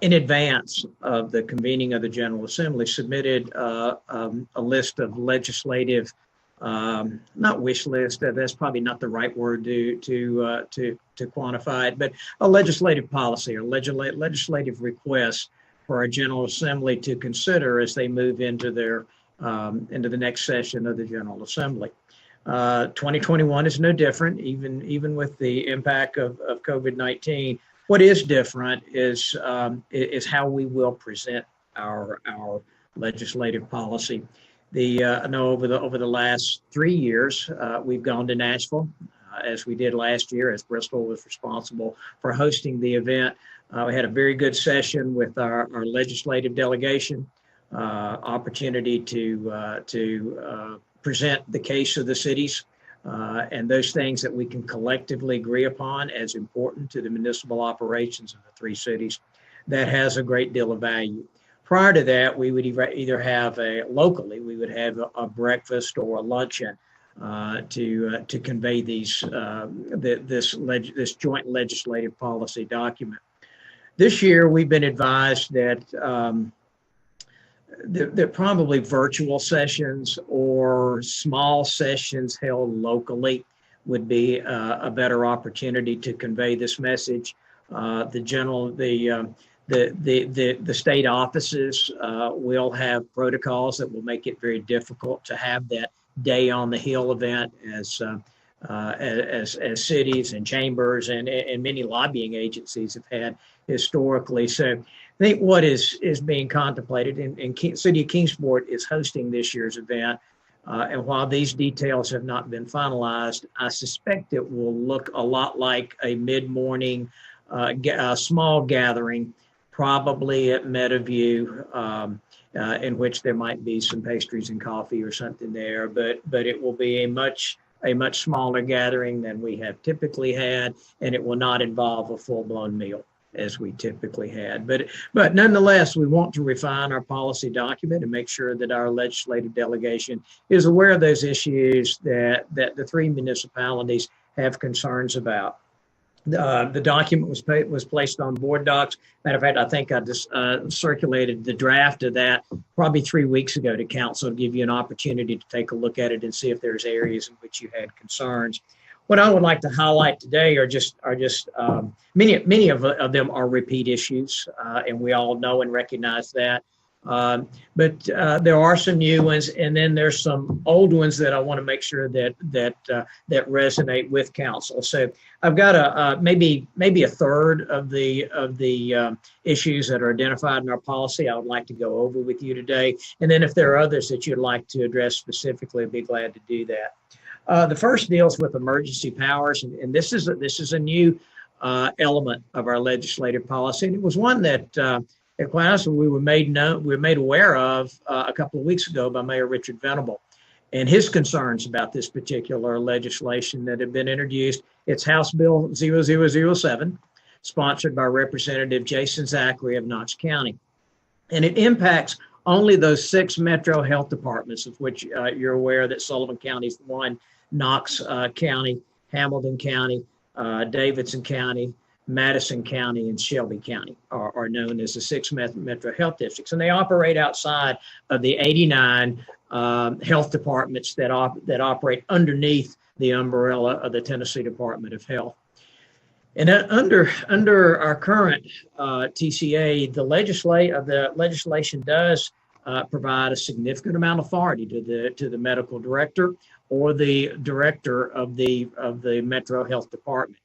in advance of the convening of the General Assembly, submitted a list of legislative, not wish list. That's probably not the right word to quantify it, but a legislative policy or legislative request for our General Assembly to consider as they move into the next session of the General Assembly. 2021 is no different, even with the impact of COVID-19. What is different is how we will present our legislative policy. I know over the last 3 years, we've gone to Nashville, as we did last year, as Bristol was responsible for hosting the event. We had a very good session with our legislative delegation, opportunity to present the case of the cities and those things that we can collectively agree upon as important to the municipal operations of the 3 cities. That has a great deal of value. Prior to that, we would either have locally, we would have a breakfast or a luncheon to convey this joint legislative policy document. This year, we've been advised that that probably virtual sessions or small sessions held locally would be a better opportunity to convey this message. The state offices will have protocols that will make it very difficult to have that day on the Hill event as cities and chambers and many lobbying agencies have had historically. So I think what is being contemplated, and City of Kingsport is hosting this year's event, and while these details have not been finalized, I suspect it will look a lot like a mid-morning small gathering, probably at Meadowview, in which there might be some pastries and coffee or something there, but it will be a much smaller gathering than we have typically had, and it will not involve a full-blown meal as we typically had. But nonetheless, we want to refine our policy document and make sure that our legislative delegation is aware of those issues that the 3 municipalities have concerns about. The document was placed on board docs. Matter of fact, I think I just circulated the draft of that probably 3 weeks ago to council to give you an opportunity to take a look at it and see if there's areas in which you had concerns. What I would like to highlight today are just many of them are repeat issues, and we all know and recognize that. But there are some new ones, and then there's some old ones that I want to make sure that resonate with council. So I've got maybe a third of the issues that are identified in our policy I would like to go over with you today, and then if there are others that you'd like to address specifically, I'd be glad to do that. The first deals with emergency powers, and this is a new element of our legislative policy, and it was one that. Quite honestly, we were made aware of a couple of weeks ago by Mayor Richard Venable and his concerns about this particular legislation that had been introduced. It's House Bill 0007, sponsored by Representative Jason Zachary of Knox County. And it impacts only those 6 metro health departments, of which you're aware that Sullivan County is one, Knox County, Hamilton County, Davidson County, Madison County, and Shelby County are known as the 6 metro health districts, and they operate outside of the 89 health departments that operate underneath the umbrella of the Tennessee Department of Health. And under our current TCA, the legislation does provide a significant amount of authority to the medical director or the director of the Metro Health Department.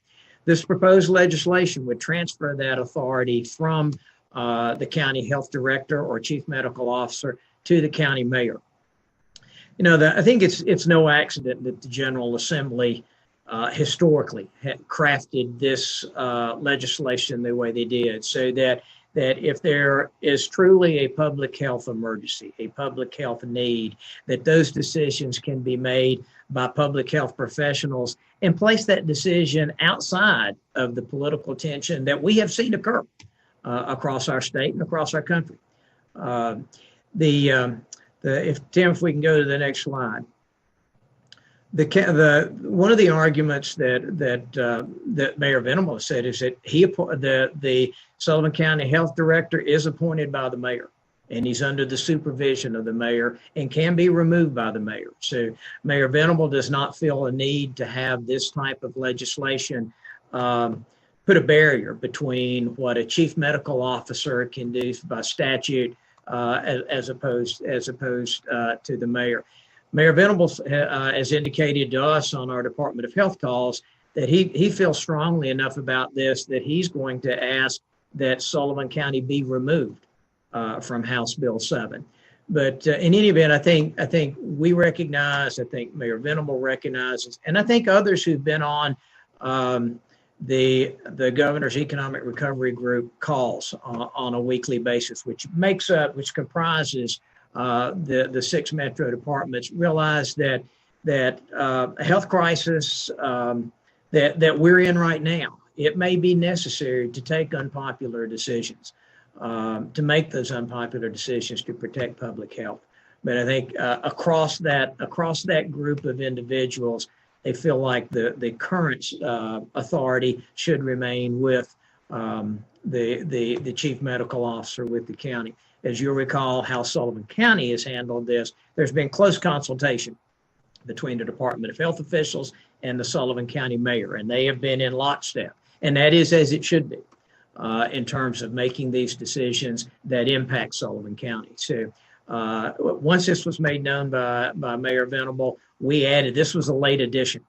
This proposed legislation would transfer that authority from the county health director or chief medical officer to the county mayor. You know, I think it's no accident that the General Assembly historically had crafted this legislation the way they did, so that if there is truly a public health emergency, a public health need, that those decisions can be made by public health professionals and place that decision outside of the political tension that we have seen occur across our state and across our country. If we can go to the next slide. One of the arguments that Mayor Venable said is that the Sullivan County Health Director is appointed by the mayor, and he's under the supervision of the mayor and can be removed by the mayor. So Mayor Venable does not feel a need to have this type of legislation put a barrier between what a chief medical officer can do by statute as opposed to the mayor. Mayor Venable has indicated to us on our Department of Health calls that he feels strongly enough about this that he's going to ask that Sullivan County be removed from House Bill 7. in any event, I think we recognize, I think Mayor Venable recognizes, and I think others who've been on the governor's economic recovery group calls on a weekly basis, which comprises the 6 metro departments, realize that a health crisis that we're in right now, it may be necessary to take unpopular decisions, to make those unpopular decisions to protect public health. But I think across that group of individuals, they feel like the current authority should remain with the chief medical officer with the county. As you'll recall, how Sullivan County has handled this, there's been close consultation between the Department of Health officials and the Sullivan County mayor, and they have been in lockstep. And that is as it should be in terms of making these decisions that impact Sullivan County. So once this was made known by Mayor Venable, we added, this was a late addition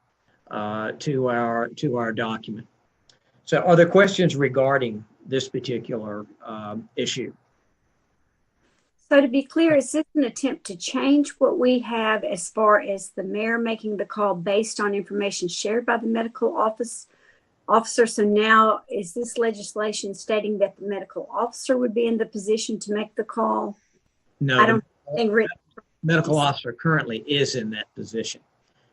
to our document. So are there questions regarding this particular issue? So to be clear, is this an attempt to change what we have as far as the mayor making the call based on information shared by the medical officer? So now is this legislation stating that the medical officer would be in the position to make the call? No, I don't think medical officer currently is in that position.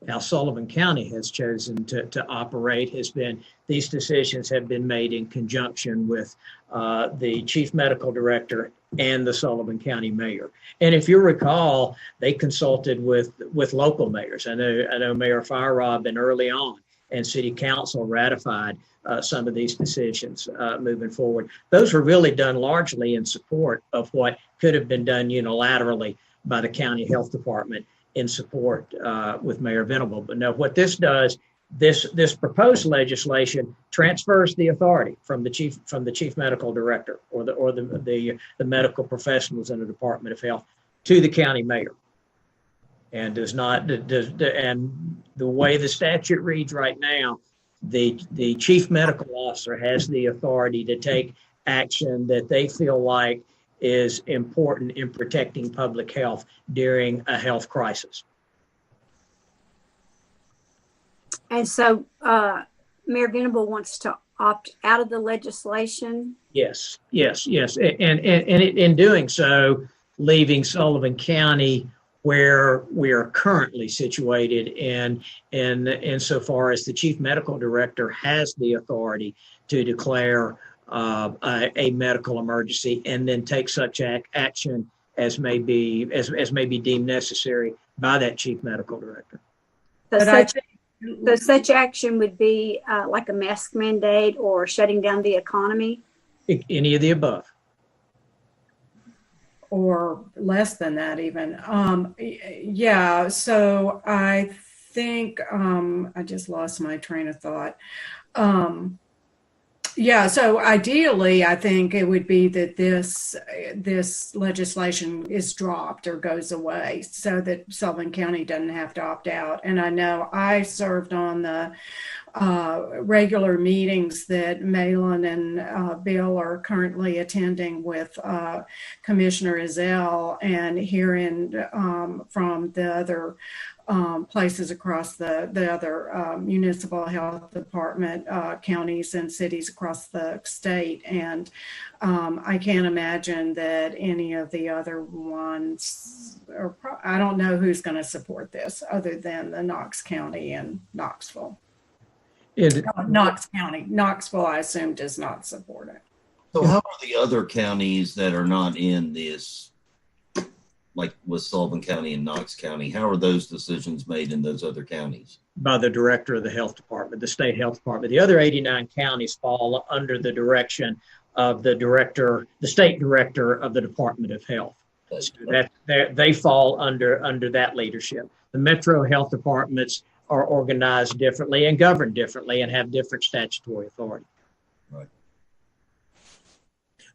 How Sullivan County has chosen to operate has been, these decisions have been made in conjunction with the chief medical director and the Sullivan County mayor. And if you recall, they consulted with local mayors. I know Mayor Firerobin early on, and city council ratified some of these decisions moving forward. Those were really done largely in support of what could have been done unilaterally by the county health department in support with Mayor Venable. But no, what this does, this proposed legislation transfers the authority from the chief medical director or the medical professionals in the Department of Health to the county mayor, and and the way the statute reads right now, the chief medical officer has the authority to take action that they feel like is important in protecting public health during a health crisis. And so Mayor Venable wants to opt out of the legislation? Yes. And in doing so, leaving Sullivan County where we are currently situated, and insofar as the chief medical director has the authority to declare a medical emergency and then take such action as may be deemed necessary by that chief medical director. So such action would be like a mask mandate or shutting down the economy? Any of the above. Or less than that even. Yeah, so I think, I just lost my train of thought. Yeah, so ideally, I think it would be that this legislation is dropped or goes away so that Sullivan County doesn't have to opt out. And I know I served on the regular meetings that Malin and Bill are currently attending with Commissioner Ezell, and hearing from the other places across the other municipal health department, counties and cities across the state. And I can't imagine that any of the other ones, I don't know who's going to support this other than the Knox County and Knoxville. Knox County. Knoxville, I assume, does not support it. So how are the other counties that are not in this, like with Sullivan County and Knox County, how are those decisions made in those other counties? By the director of the health department, the state health department. The other 89 counties fall under the direction of the state director of the Department of Health. So they fall under that leadership. The metro health departments are organized differently and governed differently and have different statutory authority. Right.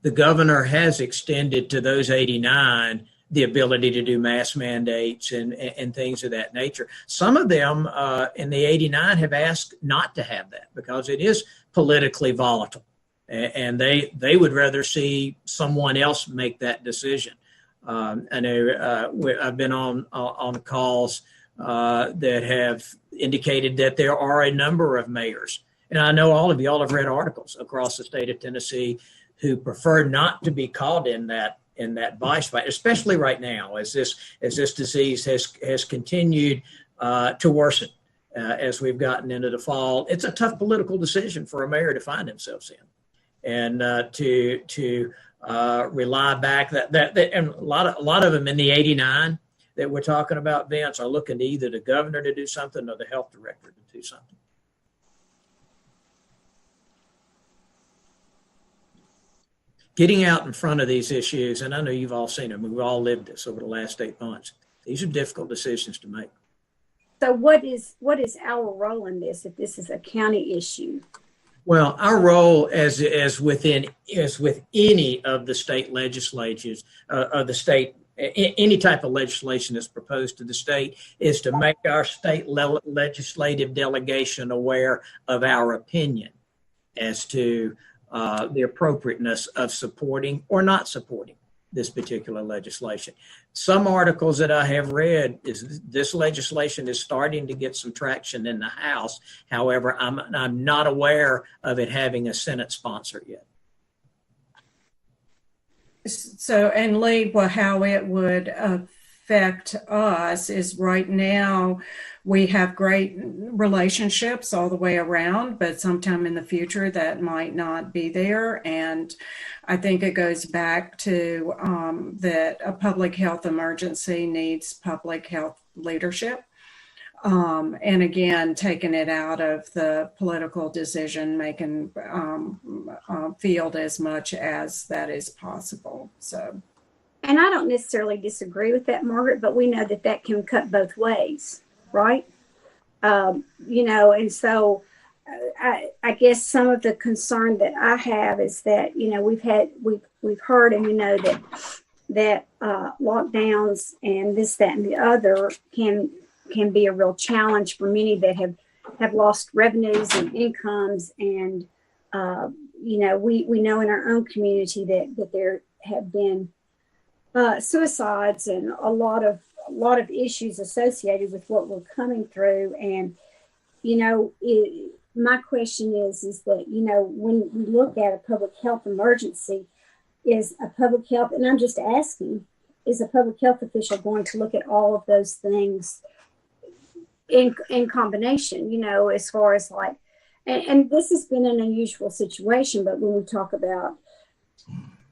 The governor has extended to those 89 the ability to do mask mandates and things of that nature. Some of them in the 89 have asked not to have that because it is politically volatile, and they would rather see someone else make that decision. I know I've been on calls that have indicated that there are a number of mayors, and I know all of y'all have read articles across the state of Tennessee who prefer not to be caught in that vice fight, especially right now as this disease has continued to worsen as we've gotten into the fall. It's a tough political decision for a mayor to find themselves in, and to rely back that and a lot of them in the 89 that we're talking about, Vince, are looking to either the governor to do something or the health director to do something. Getting out in front of these issues, and I know you've all seen them, we've all lived this over the last 8 months. These are difficult decisions to make. So what is our role in this if this is a county issue? Well, our role as with any of the state legislatures, of the state, any type of legislation that's proposed to the state, is to make our state legislative delegation aware of our opinion as to the appropriateness of supporting or not supporting this particular legislation. Some articles that I have read is this legislation is starting to get some traction in the House. However, I'm not aware of it having a Senate sponsor yet. So, and Lee, well, how it would affect us is right now we have great relationships all the way around, but sometime in the future that might not be there. And I think it goes back to that a public health emergency needs public health leadership. And again, taking it out of the political decision making field as much as that is possible. So, and I don't necessarily disagree with that, Margaret, but we know that can cut both ways, right? And so I guess some of the concern that I have is that, we've heard, and we know that lockdowns and this, that, and the other can be a real challenge for many that have lost revenues and incomes. And, we know in our own community that there have been suicides and a lot of issues associated with what we're coming through. And, my question is that, when we look at a public health emergency, is a public health, and I'm just asking, is a public health official going to look at all of those things in combination, as far as like, and this has been an unusual situation, but when we talk about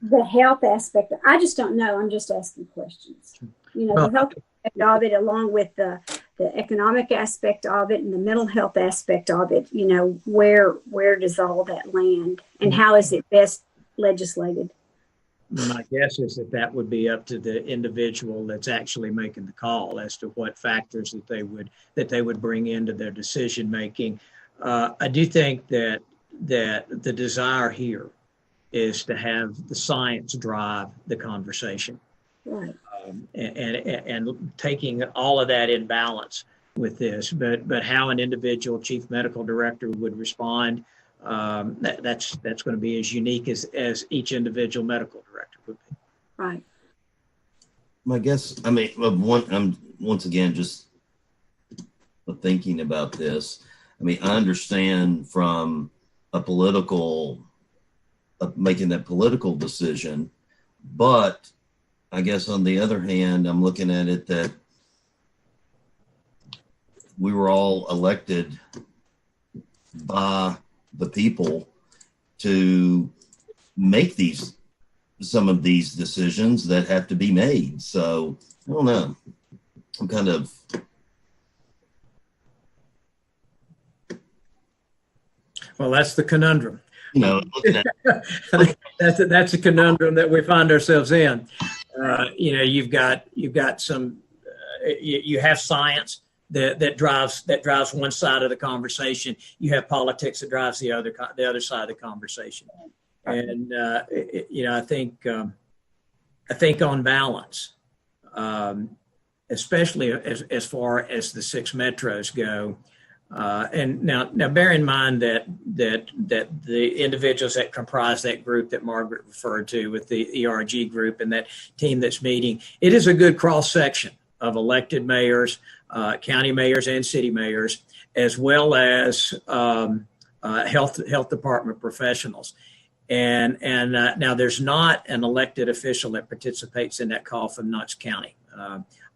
the health aspect, I just don't know. I'm just asking questions. The health aspect of it, along with the economic aspect of it and the mental health aspect of it, where does all that land and how is it best legislated? My guess is that would be up to the individual that's actually making the call as to what factors that they would bring into their decision making. I do think that the desire here is to have the science drive the conversation, right? And taking all of that in balance with this, but how an individual chief medical director would respond, that's going to be as unique as each individual medical director would be. Right. My guess, I'm once again just thinking about this. I understand from a political, making that political decision, but I guess on the other hand, I'm looking at it that we were all elected by the people to make some of these decisions that have to be made. So I don't know. I'm kind of. Well, that's the conundrum. Looking at that's a conundrum that we find ourselves in. You've got some, you have science that drives one side of the conversation. You have politics that drives the other side of the conversation. And I think on balance, especially as far as the 6 metros go, And now bear in mind that the individuals that comprise that group that Margaret referred to with the ERG group and that team that's meeting, it is a good cross section of elected mayors, county mayors and city mayors, as well as health department professionals. And now there's not an elected official that participates in that call from Knox County.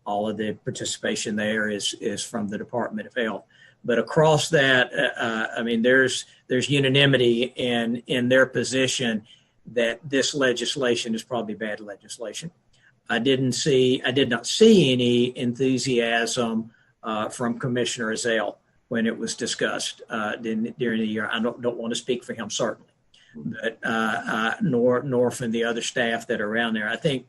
All of the participation there is from the Department of Health. But across that, I mean, there's unanimity in their position that this legislation is probably bad legislation. I did not see any enthusiasm from Commissioner Ezell when it was discussed during the year. I don't want to speak for him certainly, but nor from the other staff that are around there. I think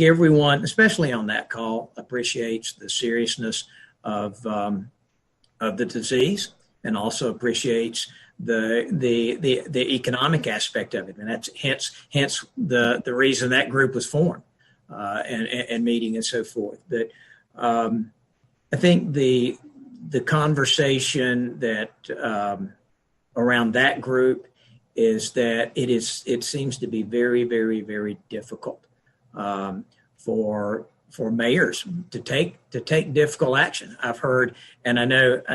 everyone, especially on that call, appreciates the seriousness of the disease and also appreciates the economic aspect of it, and that's hence the reason that group was formed and meeting and so forth. But I think the conversation that around that group is that it seems to be very, very, very difficult for mayors to take difficult action. I've heard, and I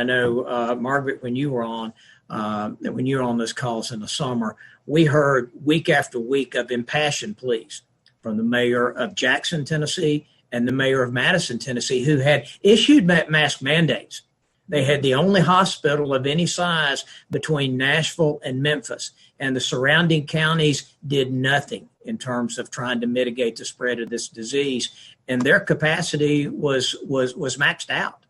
know Margaret, when you were on those calls in the summer, we heard week after week of impassioned pleas from the mayor of Jackson, Tennessee, and the mayor of Madison, Tennessee, who had issued mask mandates. They had the only hospital of any size between Nashville and Memphis, and the surrounding counties did nothing in terms of trying to mitigate the spread of this disease, and their capacity was maxed out.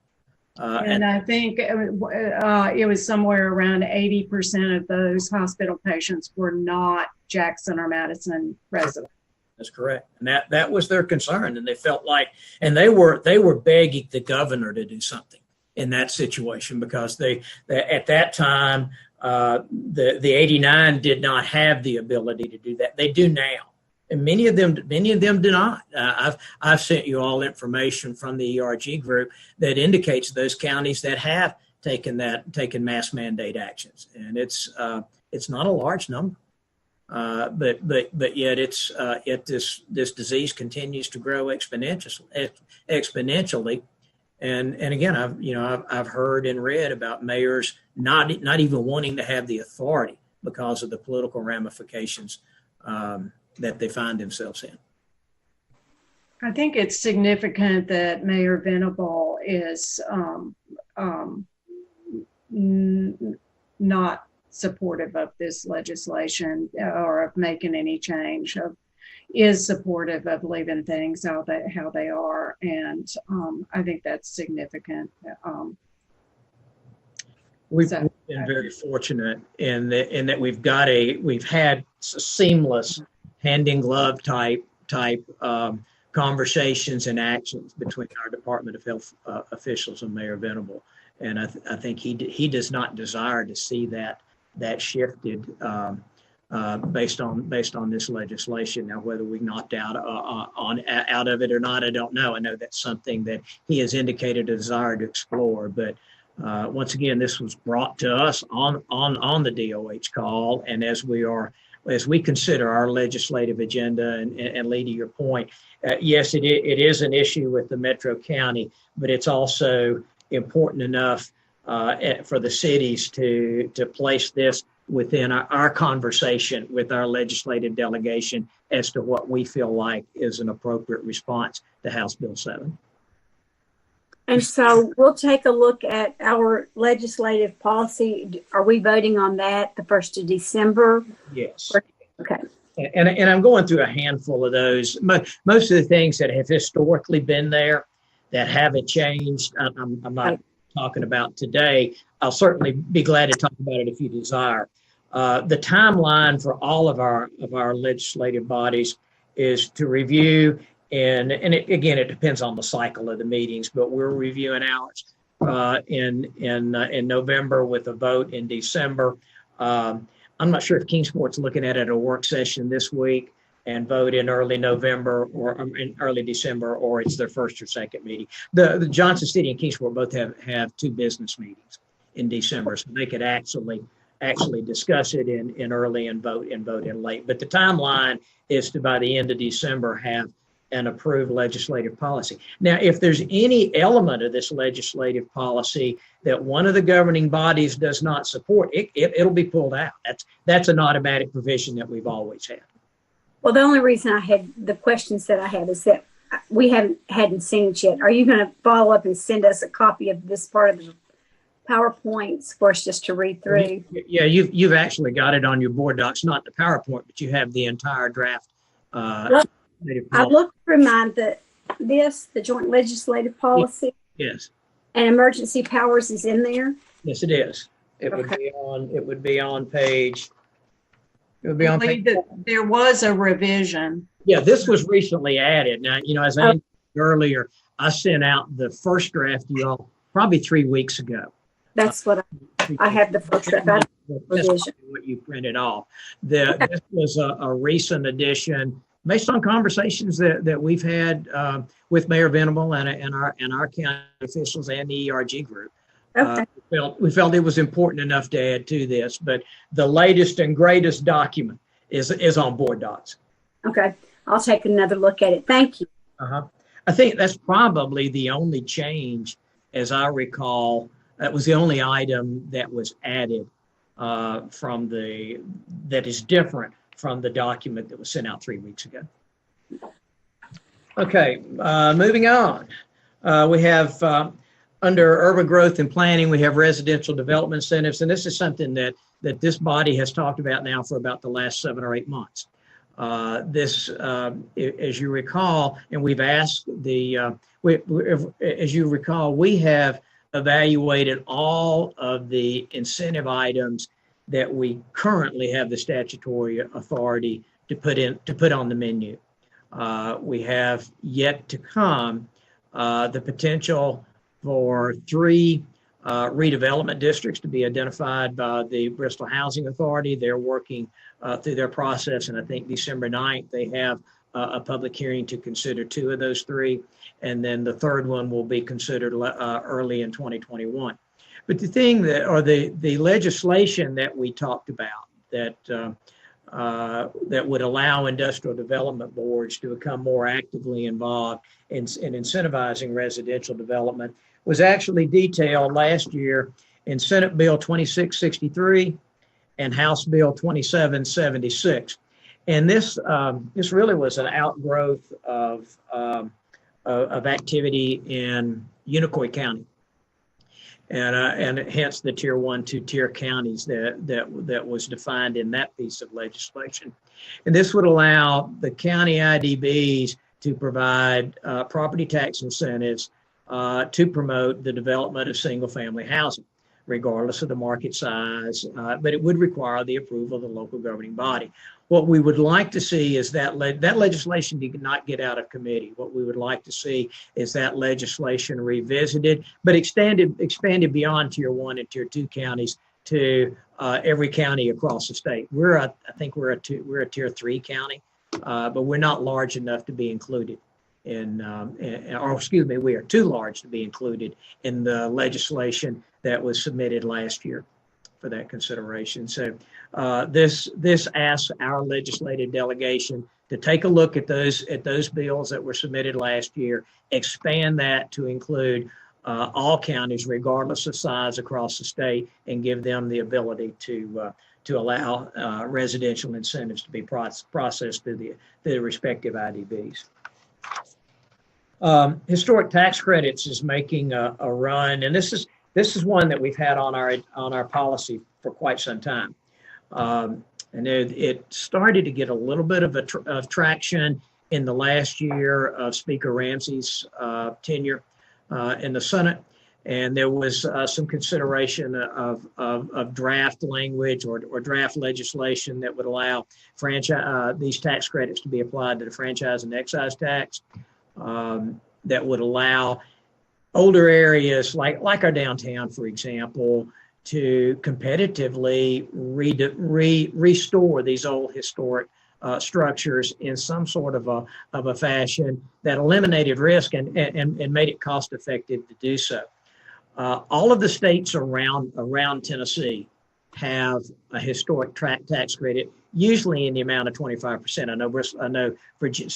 And I think it was somewhere around 80% of those hospital patients were not Jackson or Madison residents. That's correct, and that was their concern, and they felt like, and they were begging the governor to do something in that situation, because they at that time the 89 did not have the ability to do that. They do now, and many of them do not. I've sent you all information from the ERG group that indicates those counties that have taken mask mandate actions, and it's not a large number, but yet this disease continues to grow exponentially. And again, I've heard and read about mayors not even wanting to have the authority because of the political ramifications that they find themselves in. I think it's significant that Mayor Venable is not supportive of this legislation or of making any change, is supportive of leaving things how they are, and I think that's significant. We've been very fortunate in that we've had seamless hand-in-glove type conversations and actions between our Department of Health officials and Mayor Venable, and I think he does not desire to see that shifted based on this legislation. Now, whether we knocked out of it or not, I don't know. I know that's something that he has indicated a desire to explore. But once again, this was brought to us on the DOH call, and as we consider our legislative agenda, and Lee, to your point, yes, it is an issue with the Metro County, but it's also important enough for the cities to place this within our conversation with our legislative delegation as to what we feel like is an appropriate response to House Bill 7. And so we'll take a look at our legislative policy. Are we voting on that the 1st of December? Yes. Okay. And I'm going through a handful of those. Most of the things that have historically been there that haven't changed, I'm not talking about today. I'll certainly be glad to talk about it if you desire. The timeline for all of our legislative bodies is to review, and it depends on the cycle of the meetings, but we're reviewing ours in November with a vote in December. I'm not sure if Kingsport's looking at it at a work session this week and vote in early November or in early December, or it's their first or second meeting. The Johnson City and Kingsport both have 2 business meetings. in December, so they could actually discuss it in early and vote in late. But the timeline is to, by the end of December, have an approved legislative policy. Now, if there's any element of this legislative policy that one of the governing bodies does not support, it'll be pulled out. That's an automatic provision that we've always had. Well, the only reason I had the questions that I had is that we hadn't seen it yet. Are you going to follow up and send us a copy of this part of the PowerPoints for us just to read through? Yeah, you've actually got it on your board docs, not the PowerPoint, but you have the entire draft. I looked through mine, the joint legislative policy. Yes. And emergency powers is in there. Yes, it is. It would be on page. It would be on page. There was a revision. Yeah, this was recently added. Now, as I mentioned earlier, I sent out the first draft to y'all probably 3 weeks ago. That's what I have, the first draft. That's what you printed off. This was a recent addition based on conversations that we've had with Mayor Venable and our county officials and the ERG group. Okay. We felt it was important enough to add to this, but the latest and greatest document is on board docs. Okay, I'll take another look at it. Thank you. I think that's probably the only change, as I recall. That was the only item that was added that is different from the document that was sent out 3 weeks ago. Okay, moving on. We have under urban growth and planning, we have residential development incentives, and this is something that this body has talked about now for about the last 7 or 8 months. As you recall, and we've asked as you recall, we have evaluated all of the incentive items that we currently have the statutory authority to put on the menu. We have yet to come the potential for 3 redevelopment districts to be identified by the Bristol Housing Authority. They're working through their process, and I think December 9th they have a public hearing to consider 2 of those 3, and then the third one will be considered early in 2021. But the thing the legislation that we talked about that would allow industrial development boards to become more actively involved in incentivizing residential development was actually detailed last year in Senate Bill 2663 and House Bill 2776. And this really was an outgrowth of activity in Unicoi County, and hence the tier 1 to tier counties that was defined in that piece of legislation. And this would allow the county IDBs to provide property tax incentives to promote the development of single-family housing, regardless of the market size, but it would require the approval of the local governing body. What we would like to see is that legislation did not get out of committee. What we would like to see is that legislation revisited, but expanded beyond tier 1 and tier 2 counties to every county across the state. I think we're a tier 3 county, but we're not large enough to be included we are too large to be included in the legislation that was submitted last year for that consideration. So this asks our legislative delegation to take a look at those bills that were submitted last year, expand that to include all counties, regardless of size across the state, and give them the ability to allow residential incentives to be processed through the respective IDBs. Historic tax credits is making a run, and this is one that we've had on our policy for quite some time. And it started to get a little bit of traction in the last year of Speaker Ramsey's tenure in the Senate, and there was some consideration of draft language or draft legislation that would allow these tax credits to be applied to the franchise and excise tax. That would allow older areas like our downtown, for example, to competitively restore these old historic structures in some sort of a fashion that eliminated risk and made it cost effective to do so. All of the states around Tennessee have a historic tax credit, usually in the amount of 25%. I know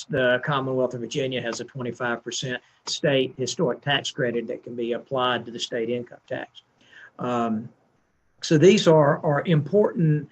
the Commonwealth of Virginia has a 25% state historic tax credit that can be applied to the state income tax. So these are important